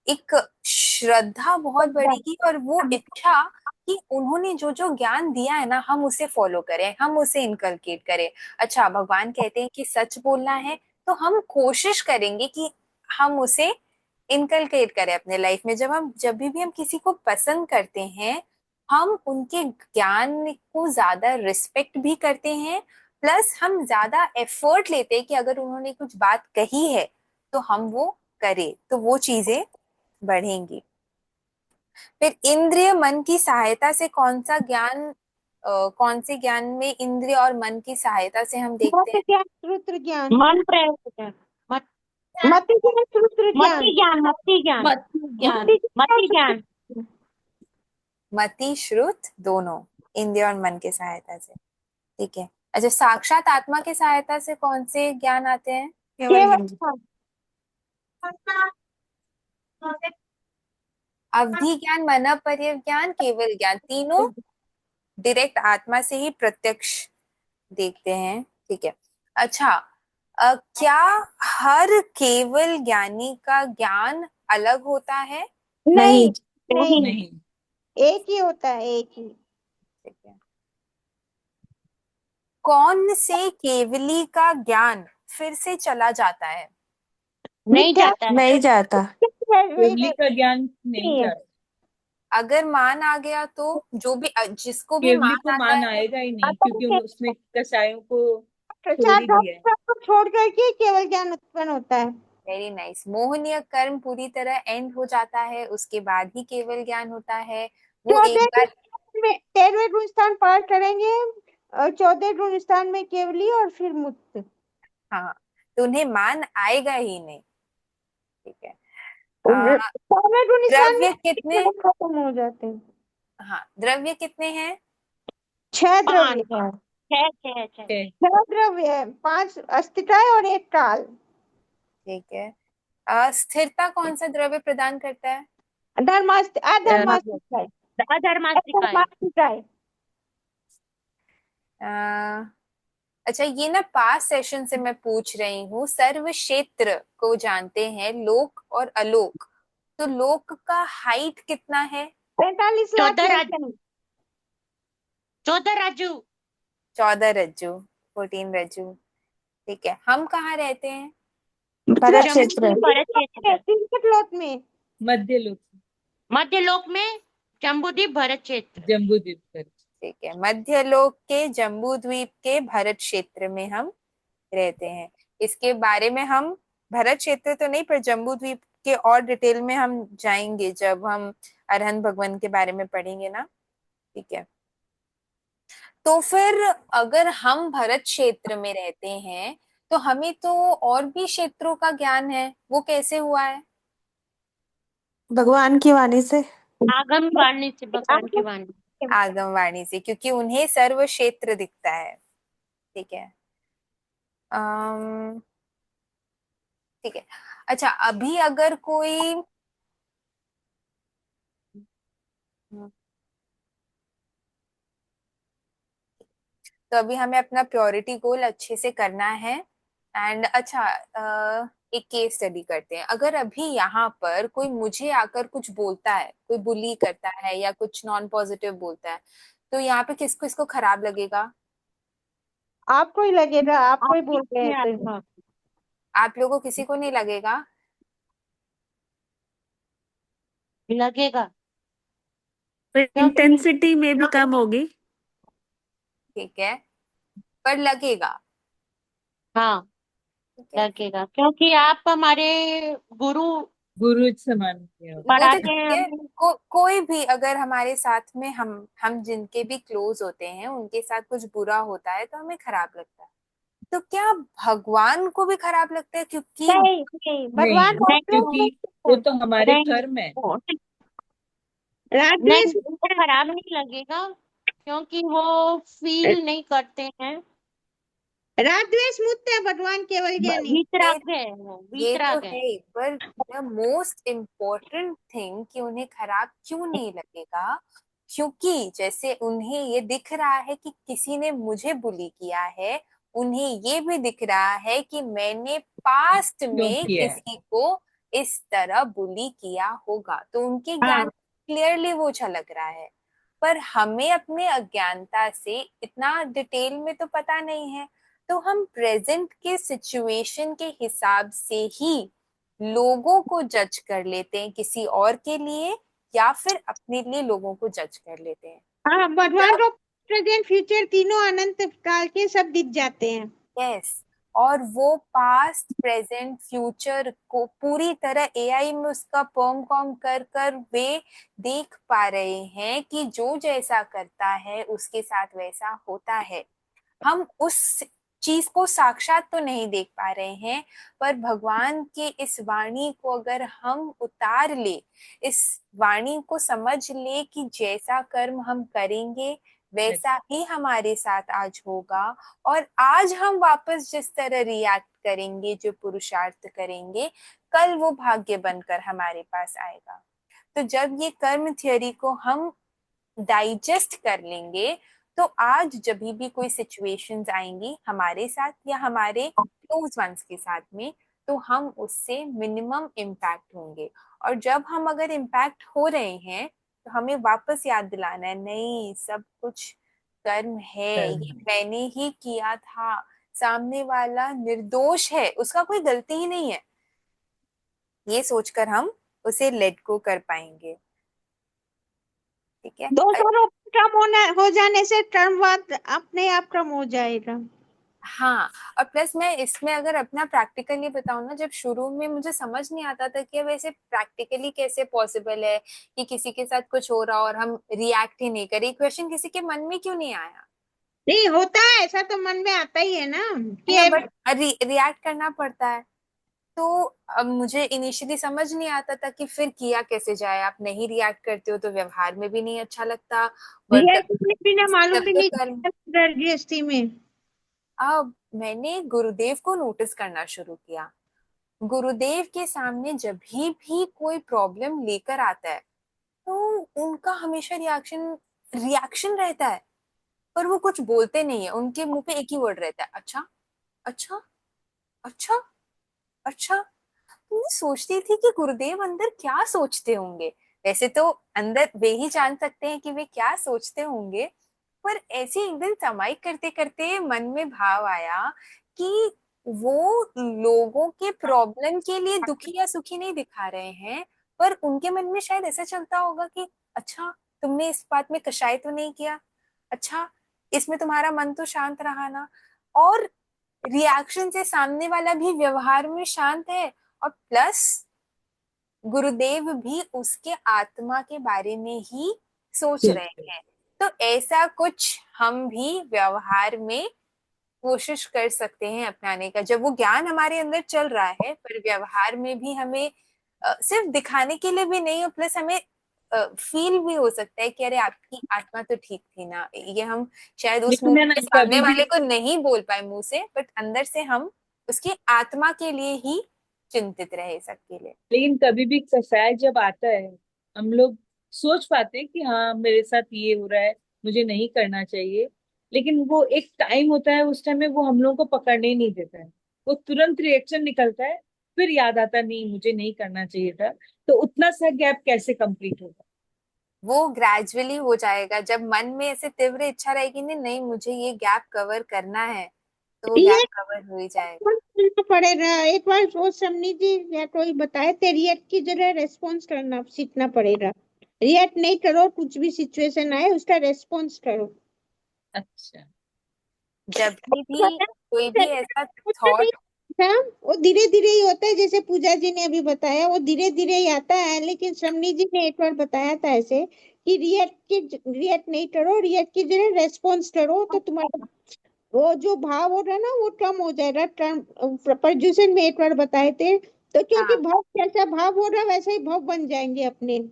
एक श्रद्धा बहुत बढ़ेगी, और वो इच्छा कि उन्होंने जो जो ज्ञान दिया है ना हम उसे फॉलो करें, हम उसे इनकलकेट करें। अच्छा, भगवान कहते हैं कि सच बोलना है, तो हम कोशिश करेंगे कि हम उसे इनकलकेट करें अपने लाइफ में। जब भी हम किसी को पसंद करते हैं, हम उनके ज्ञान को ज्यादा रिस्पेक्ट भी करते हैं, प्लस हम ज्यादा एफर्ट लेते हैं कि अगर उन्होंने कुछ बात कही है तो हम वो करें, तो वो चीजें बढ़ेंगी। फिर इंद्रिय मन की सहायता से कौन से ज्ञान में इंद्रिय और मन की सहायता से हम देखते मति हैं? ज्ञान, श्रुत्र ज्ञान। मन प्रयुक्त ज्ञान, मत मति ज्ञान, श्रुत्र ज्ञान। मति ज्ञान, मति ज्ञान, मति मति ज्ञान, ज्ञान। मति श्रुत दोनों, इंद्रिय और मन की सहायता से। ठीक है। अच्छा, साक्षात आत्मा की सहायता से कौन से ज्ञान आते हैं? केवल केवल ज्ञान। अवधि ज्ञान, मन ज्ञान, केवल ज्ञान, तीनों डायरेक्ट आत्मा से ही प्रत्यक्ष देखते हैं। ठीक है। अच्छा, क्या हर केवल ज्ञानी का ज्ञान अलग होता है? नहीं, नहीं, नहीं, नहीं। एक ही होता है, एक ही। ठीक है। कौन से केवली का ज्ञान फिर से चला जाता है? नहीं जाता है। नहीं जाता। केवली का ज्ञान नहीं है। जाता। अगर मान आ गया तो जो भी जिसको भी केवली मान को आता मान है। आएगा ही नहीं, क्योंकि उसने कसायों को छोड़ चार ही दिया है। को छोड़ करके केवल ज्ञान उत्पन्न होता है। Very nice. मोहनीय कर्म पूरी तरह एंड हो जाता है, उसके बाद ही केवल ज्ञान होता है। वो एक 14 बार। में 13वें गुण स्थान पार करेंगे और 14 गुण स्थान में केवली और फिर मुक्त। हाँ, तो उन्हें मान आएगा ही नहीं। ठीक है। 14वें गुण स्थान द्रव्य कितने? में खत्म हो जाते हैं। हाँ, द्रव्य कितने हैं? 6 पांच, द्रव्य है। छह छह छह। 6 द्रव्य है, 5 अस्थिताएं और 1 काल। ठीक है। स्थिरता कौन सा द्रव्य प्रदान करता है? अधर्मास्थिताएं। अधर्मास्तिकाए। अधर्मास्थिताएं। अ, अच्छा, ये ना पास सेशन से मैं पूछ रही हूँ। सर्व क्षेत्र को जानते हैं लोक और अलोक, तो लोक का हाइट कितना है? 45 लाख 14 राज्य, योजन। 14 राज्य। 14 रज्जू, 14 रज्जू। ठीक है। हम कहाँ रहते हैं? भरत क्षेत्र। जम्बूद्वीप भरत क्षेत्र। तिरसठ लोक में। मध्य लोक, मध्य लोक में जम्बूद्वीप भरत क्षेत्र। जम्बूद्वीप पर। ठीक है, मध्य लोक के जम्बू द्वीप के भरत क्षेत्र में हम रहते हैं। इसके बारे में हम, भरत क्षेत्र तो नहीं पर जम्बू द्वीप के और डिटेल में हम जाएंगे जब हम अरहंत भगवान के बारे में पढ़ेंगे ना। ठीक है। तो फिर अगर हम भरत क्षेत्र में रहते हैं तो हमें तो और भी क्षेत्रों का ज्ञान है, वो कैसे हुआ है? भगवान की वाणी से। आगम वाणी से, भगवान की वाणी। आगम वाणी से, क्योंकि उन्हें सर्व क्षेत्र दिखता है। ठीक है। अम्म ठीक है। अच्छा, अभी अगर कोई, तो अभी हमें अपना प्योरिटी गोल अच्छे से करना है। एंड अच्छा, एक केस स्टडी करते हैं। अगर अभी यहाँ पर कोई मुझे आकर कुछ बोलता है, कोई बुली करता है या कुछ नॉन पॉजिटिव बोलता है, तो यहाँ पे किसको इसको खराब लगेगा? आपको ही लगेगा, आपको ही आपकी बोल रहे अपने हैं तो। आत्मा। आप लोगों को किसी को नहीं लगेगा? लगेगा पर क्योंकि इंटेंसिटी में भी कम होगी। ठीक है, पर लगेगा। हाँ ठीक है, लगेगा क्योंकि आप हमारे गुरु गुरु समान है। वो तो पढ़ाते ठीक हैं है। हमें। कोई भी अगर हमारे साथ में हम जिनके भी क्लोज होते हैं उनके साथ कुछ बुरा होता है तो हमें खराब लगता है। तो क्या भगवान को भी खराब लगता है? क्योंकि नहीं नहीं, भगवान नहीं, राग द्वेष नहीं क्योंकि नहीं वो करते। तो हमारे नहीं कर्म है। राग नहीं, द्वेष उनको खराब नहीं लगेगा क्योंकि वो फील नहीं करते हैं। राग द्वेष मुक्त है भगवान, केवल ज्ञानी। ये वीतराग है, वो ये तो वीतराग है। है, पर द मोस्ट इम्पोर्टेंट थिंग कि उन्हें खराब क्यों नहीं लगेगा, क्योंकि जैसे उन्हें ये दिख रहा है कि किसी ने मुझे बुली किया है, उन्हें ये भी दिख रहा है कि मैंने पास्ट क्यों में किया है? किसी को इस तरह बुली किया होगा, तो उनके हाँ, ज्ञान क्लियरली वो झलक रहा है। पर हमें अपने अज्ञानता से इतना डिटेल में तो पता नहीं है, तो हम प्रेजेंट के सिचुएशन के हिसाब से ही लोगों को जज कर लेते हैं किसी और के लिए, या फिर अपने लिए लोगों को जज कर लेते हैं। हाँ, भगवान जब को प्रेजेंट फ्यूचर तीनों अनंत काल के सब दिख जाते हैं। यस, और वो पास्ट प्रेजेंट फ्यूचर को पूरी तरह एआई में उसका परम कॉम कर कर वे देख पा रहे हैं कि जो जैसा करता है उसके साथ वैसा होता है। हम उस चीज को साक्षात तो नहीं देख पा रहे हैं, पर भगवान के इस वाणी को अगर हम उतार ले, इस वाणी को समझ ले कि जैसा कर्म हम करेंगे वैसा ही हमारे साथ आज होगा, और आज हम वापस जिस तरह रिएक्ट करेंगे, जो पुरुषार्थ करेंगे, कल वो भाग्य बनकर हमारे पास आएगा। तो जब ये कर्म थ्योरी को हम डाइजेस्ट कर लेंगे, तो आज जब भी कोई सिचुएशंस आएंगी हमारे साथ या हमारे क्लोज वंस के साथ में, तो हम उससे मिनिमम इम्पैक्ट होंगे। और जब हम अगर इम्पैक्ट हो रहे हैं तो हमें वापस याद दिलाना है, नहीं, सब कुछ कर्म है, ये कर्म। मैंने ही किया था, सामने वाला निर्दोष है, उसका कोई गलती ही नहीं है, ये सोचकर हम उसे लेट गो कर पाएंगे। ठीक है। दोनों क्रम हो जाने से क्रमवाद अपने आप क्रम हो जाएगा। हाँ, और प्लस मैं इसमें अगर अपना प्रैक्टिकली बताऊं ना, जब शुरू में मुझे समझ नहीं आता था कि अब ऐसे प्रैक्टिकली कैसे पॉसिबल है कि किसी के साथ कुछ हो रहा और हम रिएक्ट ही नहीं करें, क्वेश्चन किसी के मन में क्यों नहीं आया? नहीं होता है ऐसा, तो मन में आता ही है ना है ना, कि बट रिएक्ट करना पड़ता है। तो अब मुझे इनिशियली समझ नहीं आता था कि फिर किया कैसे जाए, आप नहीं रिएक्ट करते हो तो व्यवहार में भी नहीं अच्छा लगता, और रिएक्शन भी ना, मालूम तब भी तो नहीं कर्म। चलता गृहस्थी में। अब मैंने गुरुदेव को नोटिस करना शुरू किया। गुरुदेव के सामने जब भी कोई प्रॉब्लम लेकर आता है तो उनका हमेशा रिएक्शन रिएक्शन रहता है, पर वो कुछ बोलते नहीं है, उनके मुंह पे एक ही वर्ड रहता है, अच्छा, अच्छा, अच्छा, अच्छा। तो मैं सोचती थी कि गुरुदेव अंदर क्या सोचते होंगे। वैसे तो अंदर वे ही जान सकते हैं कि वे क्या सोचते होंगे, पर ऐसे एक दिन समाई करते करते मन में भाव आया कि वो लोगों के प्रॉब्लम के लिए दुखी या सुखी नहीं दिखा रहे हैं, पर उनके मन में शायद ऐसा चलता होगा कि अच्छा, तुमने इस बात में कशाय तो नहीं किया, अच्छा, इसमें तुम्हारा मन तो शांत रहा ना, और रिएक्शन से सामने वाला भी व्यवहार में शांत है, और प्लस गुरुदेव भी उसके आत्मा के बारे में ही सोच रहे सोचते हैं। तो ऐसा कुछ हम भी व्यवहार में कोशिश कर सकते हैं अपनाने का, जब वो ज्ञान हमारे अंदर चल रहा है, पर व्यवहार में भी हमें सिर्फ दिखाने के लिए भी नहीं, और प्लस हमें फील भी हो सकता है कि अरे आपकी आत्मा तो ठीक थी ना, ये हम शायद उस लेकिन है मोमेंट ना, में सामने कभी भी, वाले को नहीं बोल पाए मुंह से, बट अंदर से हम उसकी आत्मा के लिए ही चिंतित रहे सबके लिए। लेकिन कभी भी कसाय जब आता है, हम लोग सोच पाते हैं कि हाँ मेरे साथ ये हो रहा है, मुझे नहीं करना चाहिए। लेकिन वो एक टाइम होता है, उस टाइम में वो हम लोगों को पकड़ने ही नहीं देता है। वो तुरंत रिएक्शन निकलता है, फिर याद आता नहीं मुझे नहीं करना चाहिए था। तो उतना सा गैप कैसे कंप्लीट होगा? वो ग्रेजुअली हो जाएगा, जब मन में ऐसे तीव्र इच्छा रहेगी नहीं नहीं मुझे ये गैप कवर करना है, तो वो गैप कवर हो ही जाएगा। करना पड़ेगा। एक बार वो समनी जी या कोई बताए थे, रिएक्ट की जगह रेस्पॉन्स करना सीखना पड़ेगा। रिएक्ट नहीं करो, कुछ भी सिचुएशन आए उसका रेस्पॉन्स करो। अच्छा। जब भी कोई भी ऐसा होता नहीं थॉट। था, वो धीरे धीरे ही होता है, जैसे पूजा जी ने अभी बताया, वो धीरे धीरे ही आता है। लेकिन शमनी जी ने एक बार बताया था ऐसे कि रिएक्ट नहीं करो, रिएक्ट की जगह रेस्पॉन्स करो, तो तुम्हारा वो जो भाव हो रहा है ना वो कम हो जाएगा। प्रपर्जुषण में एक बार बताए थे। तो क्योंकि हाँ, भाव, जैसा भाव हो रहा है वैसे ही भाव बन जाएंगे अपने।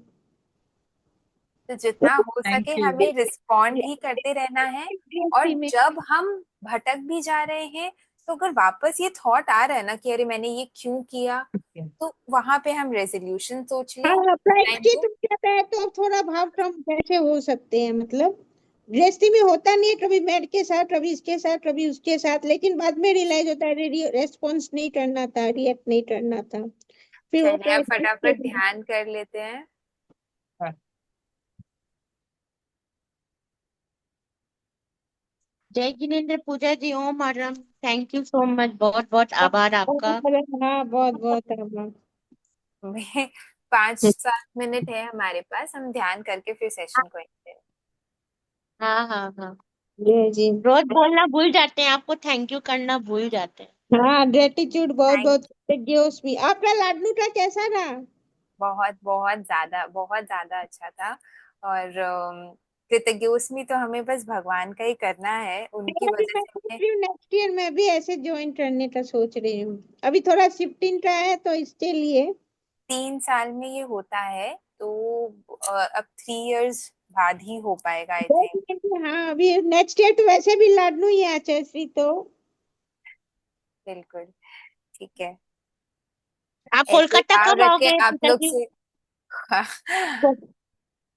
तो जितना हो सके थैंक यू। हमें रिस्पॉन्ड ही करते रहना है। और में जब हम भटक भी जा रहे हैं, तो अगर वापस ये थॉट आ रहा है ना कि अरे मैंने ये क्यों किया, तो वहां पे हम रेजोल्यूशन सोच लें हाँ, उस टाइम प्रायश्चित को। हो जाता है तो थोड़ा भाव कम कैसे हो सकते हैं, मतलब गृहस्थी में होता नहीं है, कभी मैड के साथ, कभी इसके साथ, कभी उसके साथ, लेकिन बाद में रियलाइज होता है रेस्पॉन्स नहीं करना था, रिएक्ट नहीं करना था। फिर वो चलिए अब फटाफट ध्यान कर लेते हैं। हाँ। जय जिनेन्द्र पूजा जी, ओम आराम। थैंक यू सो मच, बहुत बहुत आभार आपका। हाँ, बहुत बहुत आभार। में 5-7 मिनट है हमारे पास, हम ध्यान करके फिर सेशन को एंड करें। हाँ हाँ हाँ, जी जी। रोज बोलना भूल जाते हैं, आपको थैंक यू करना भूल जाते हैं। हाँ, ग्रेटिट्यूड बहुत थैंक। बहुत भी। आपका लाडनू का कैसा रहा? बहुत बहुत ज्यादा अच्छा था। और कृतज्ञोस्मी तो हमें बस भगवान का ही करना है, उनकी मेरा भी, वजह मैं से सोच हमें। रही हूँ नेक्स्ट ईयर मैं भी ऐसे ज्वाइन करने का सोच रही हूँ। अभी थोड़ा शिफ्टिंग का है तो इसके लिए। 3 साल में ये होता है, तो अब 3 इयर्स बाद ही हो पाएगा आई थिंक। हाँ, अभी नेक्स्ट ईयर तो वैसे भी लाडनू ही है आचार्य तो। बिल्कुल। ठीक है। आप ऐसे ही कोलकाता भाव कब रखें आओगे आप लोग पिताजी? से।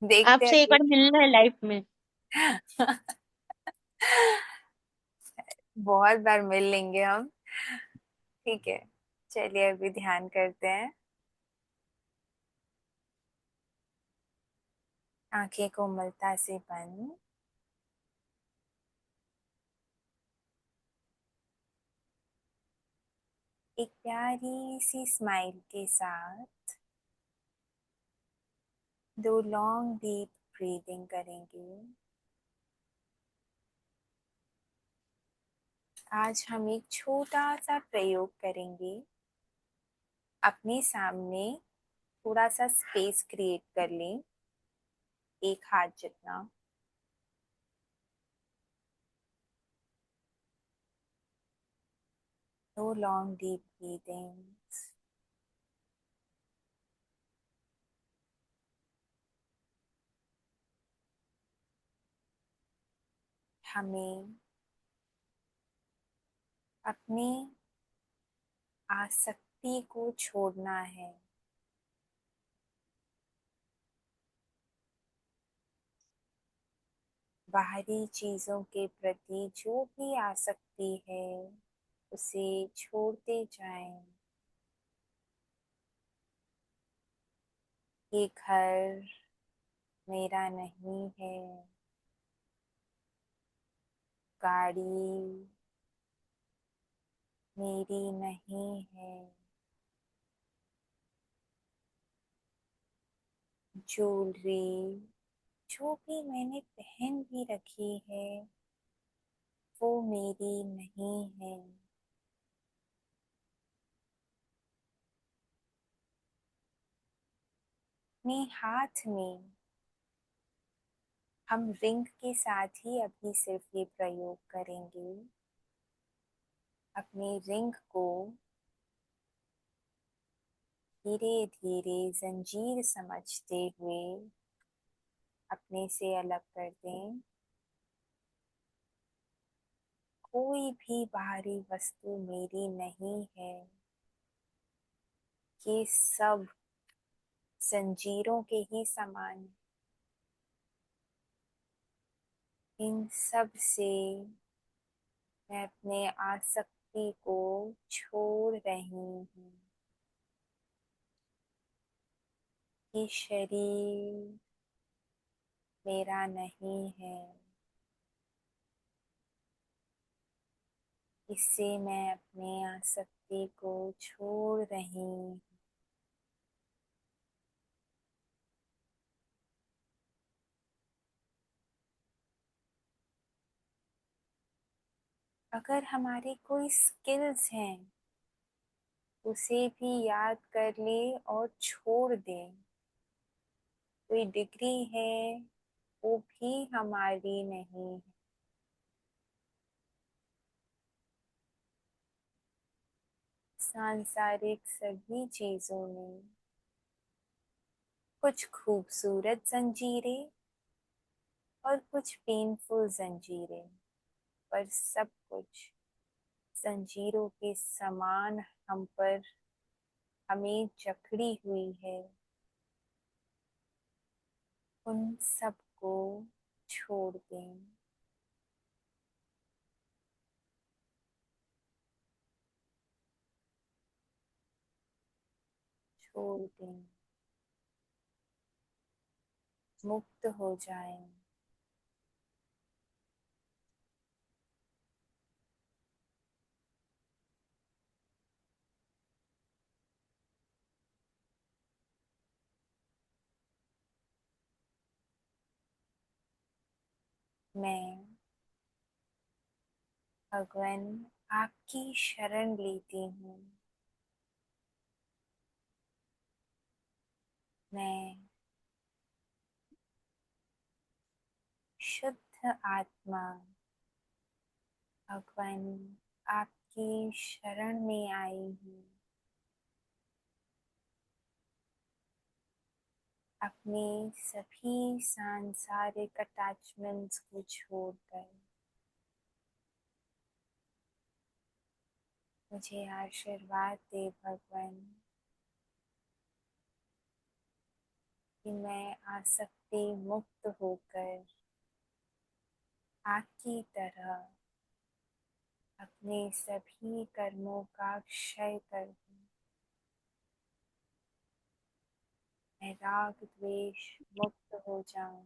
देखते हैं आपसे एक बार मिलना है लाइफ में। अभी। बहुत बार मिल लेंगे हम। ठीक है। चलिए अभी ध्यान करते हैं। आंखें कोमलता से बंद। एक प्यारी सी स्माइल के साथ 2 लॉन्ग डीप ब्रीदिंग करेंगे। आज हम एक छोटा सा प्रयोग करेंगे। अपने सामने थोड़ा सा स्पेस क्रिएट कर लें, एक हाथ जितना। 2 लॉन्ग डीप ब्रीदिंग। हमें अपनी आसक्ति को छोड़ना है। बाहरी चीजों के प्रति जो भी आसक्ति है उसे छोड़ते जाएं। ये घर मेरा नहीं है। गाड़ी मेरी नहीं है। ज्वेलरी जो भी मैंने पहन भी रखी है वो मेरी नहीं है। अपने हाथ में हम रिंग के साथ ही अभी सिर्फ ये प्रयोग करेंगे। अपने रिंग को धीरे धीरे जंजीर समझते हुए अपने से अलग कर दें। कोई भी बाहरी वस्तु मेरी नहीं है। ये सब जंजीरों के ही समान है। इन सब से मैं अपने आसक्ति को छोड़ रही हूँ। ये शरीर मेरा नहीं है। इससे मैं अपने आसक्ति को छोड़ रही हूँ। अगर हमारे कोई स्किल्स हैं उसे भी याद कर ले और छोड़ दे। कोई डिग्री है वो भी हमारी नहीं है। सांसारिक सभी चीजों में कुछ खूबसूरत जंजीरें और कुछ पेनफुल जंजीरें, पर सब कुछ जंजीरों के समान हम पर हमें जकड़ी हुई है। उन सब को छोड़ दें। छोड़ दें। मुक्त हो जाएं। मैं भगवान आपकी शरण लेती हूँ। मैं शुद्ध आत्मा भगवान आपकी शरण में आई हूँ। अपने सभी सांसारिक अटैचमेंट्स को छोड़कर मुझे आशीर्वाद दे भगवान कि मैं आसक्ति मुक्त होकर आपकी तरह अपने सभी कर्मों का क्षय कर दूं। मैं राग द्वेष मुक्त हो जाऊं।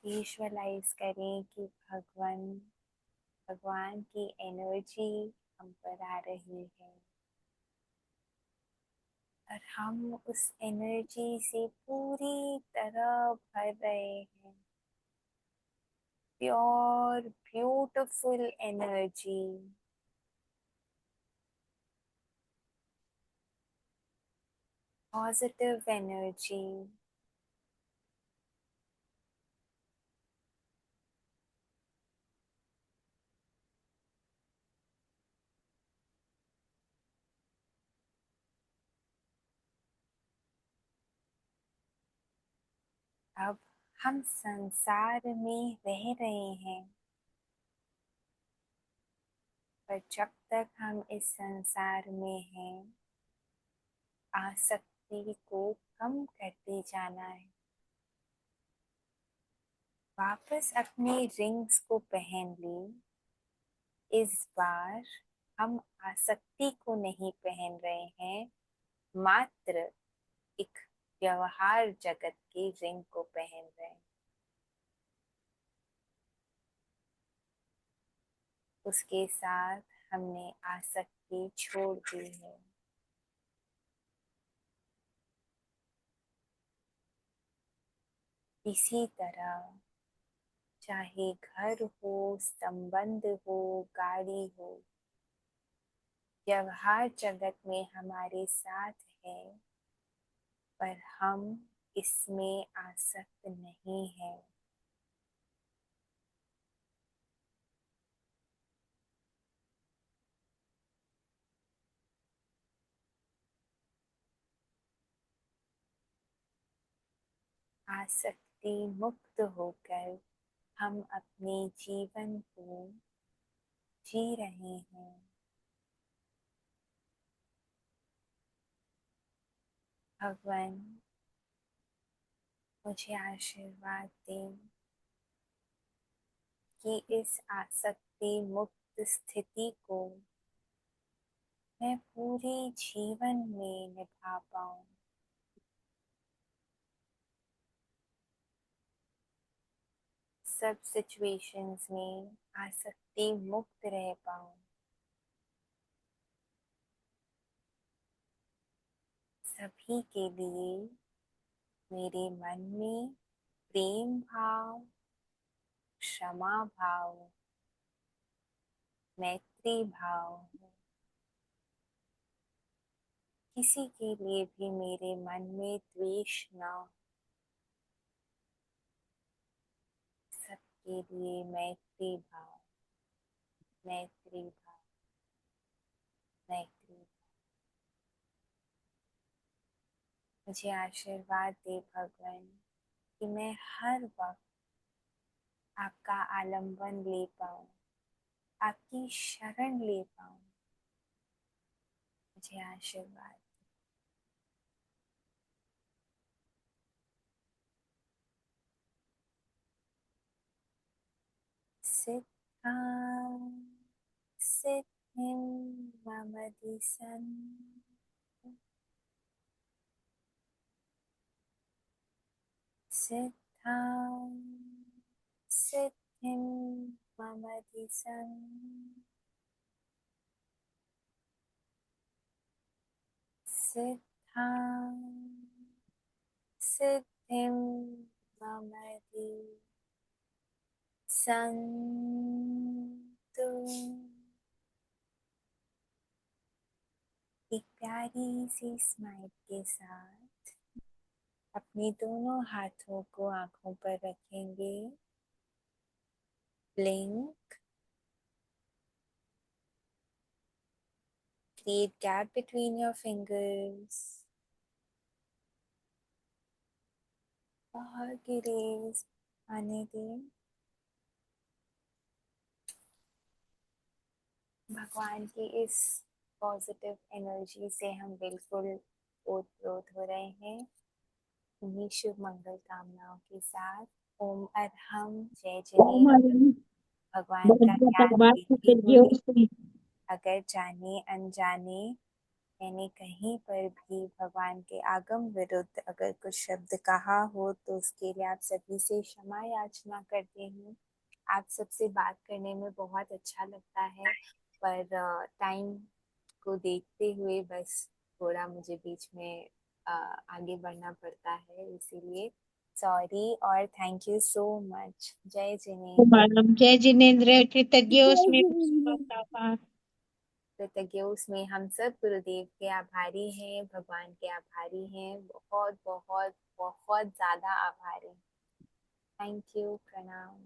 विजुअलाइज करें कि भगवान की एनर्जी हम पर आ रही है और हम उस एनर्जी से पूरी तरह भर रहे हैं। Pure beautiful energy, positive energy. अब हम संसार में रह रहे हैं, पर जब तक हम इस संसार में हैं आसक्ति को कम करते जाना है। वापस अपने रिंग्स को पहन ले। इस बार हम आसक्ति को नहीं पहन रहे हैं, मात्र एक व्यवहार जगत के रिंग को पहन रहे हैं। उसके साथ हमने आसक्ति छोड़ दी है। इसी तरह चाहे घर हो, संबंध हो, गाड़ी हो, व्यवहार जगत में हमारे साथ है, पर हम इसमें आसक्त नहीं है। आसक्ति मुक्त होकर हम अपने जीवन को जी रहे हैं। भगवान मुझे आशीर्वाद दें कि इस आसक्ति मुक्त स्थिति को मैं पूरे जीवन में निभा पाऊं। सब सिचुएशंस में आसक्ति मुक्त रह पाऊं। सभी के लिए मेरे मन में प्रेम भाव, क्षमा भाव, मैत्री भाव हो। किसी के लिए भी मेरे मन में द्वेष ना हो। सबके लिए मैत्री भाव, मैत्री भाव, मैत्री भाव। मुझे आशीर्वाद दे भगवान कि मैं हर वक्त आपका आलंबन ले पाऊं, आपकी शरण ले पाऊं। मुझे आशीर्वाद। सिद्धां सिद्धिं मम दिशन् सिद्धां सिद्धिं मम दिशन् सिद्धां सिद्धिं मम दिशन्तु। एक प्यारी सी स्माइल के साथ अपने दोनों हाथों को आंखों पर रखेंगे। Blink, create gap between your fingers और गिरेज आने दें। भगवान की इस पॉजिटिव एनर्जी से हम बिल्कुल ओतप्रोत हो रहे हैं। उन्हीं शुभ मंगल कामनाओं के साथ ओम अरहम जय जिनेन्द्र भगवान का ज्ञान देते हुए अगर जाने अनजाने मैंने कहीं पर भी भगवान के आगम विरुद्ध अगर कुछ शब्द कहा हो तो उसके लिए आप सभी से क्षमा याचना करती हूँ। आप सबसे बात करने में बहुत अच्छा लगता है, पर टाइम को देखते हुए बस थोड़ा मुझे बीच में आगे बढ़ना पड़ता है, इसीलिए सॉरी और थैंक यू सो मच। जय जिनेन्द्र। मैडम जय जिनेन्द्र, कृतज्ञ जय उसमें जिनेन्द्र। आभार। कृतज्ञ उसमें हम सब गुरुदेव के आभारी हैं, भगवान के आभारी हैं, बहुत बहुत बहुत ज्यादा आभारी। थैंक यू, प्रणाम।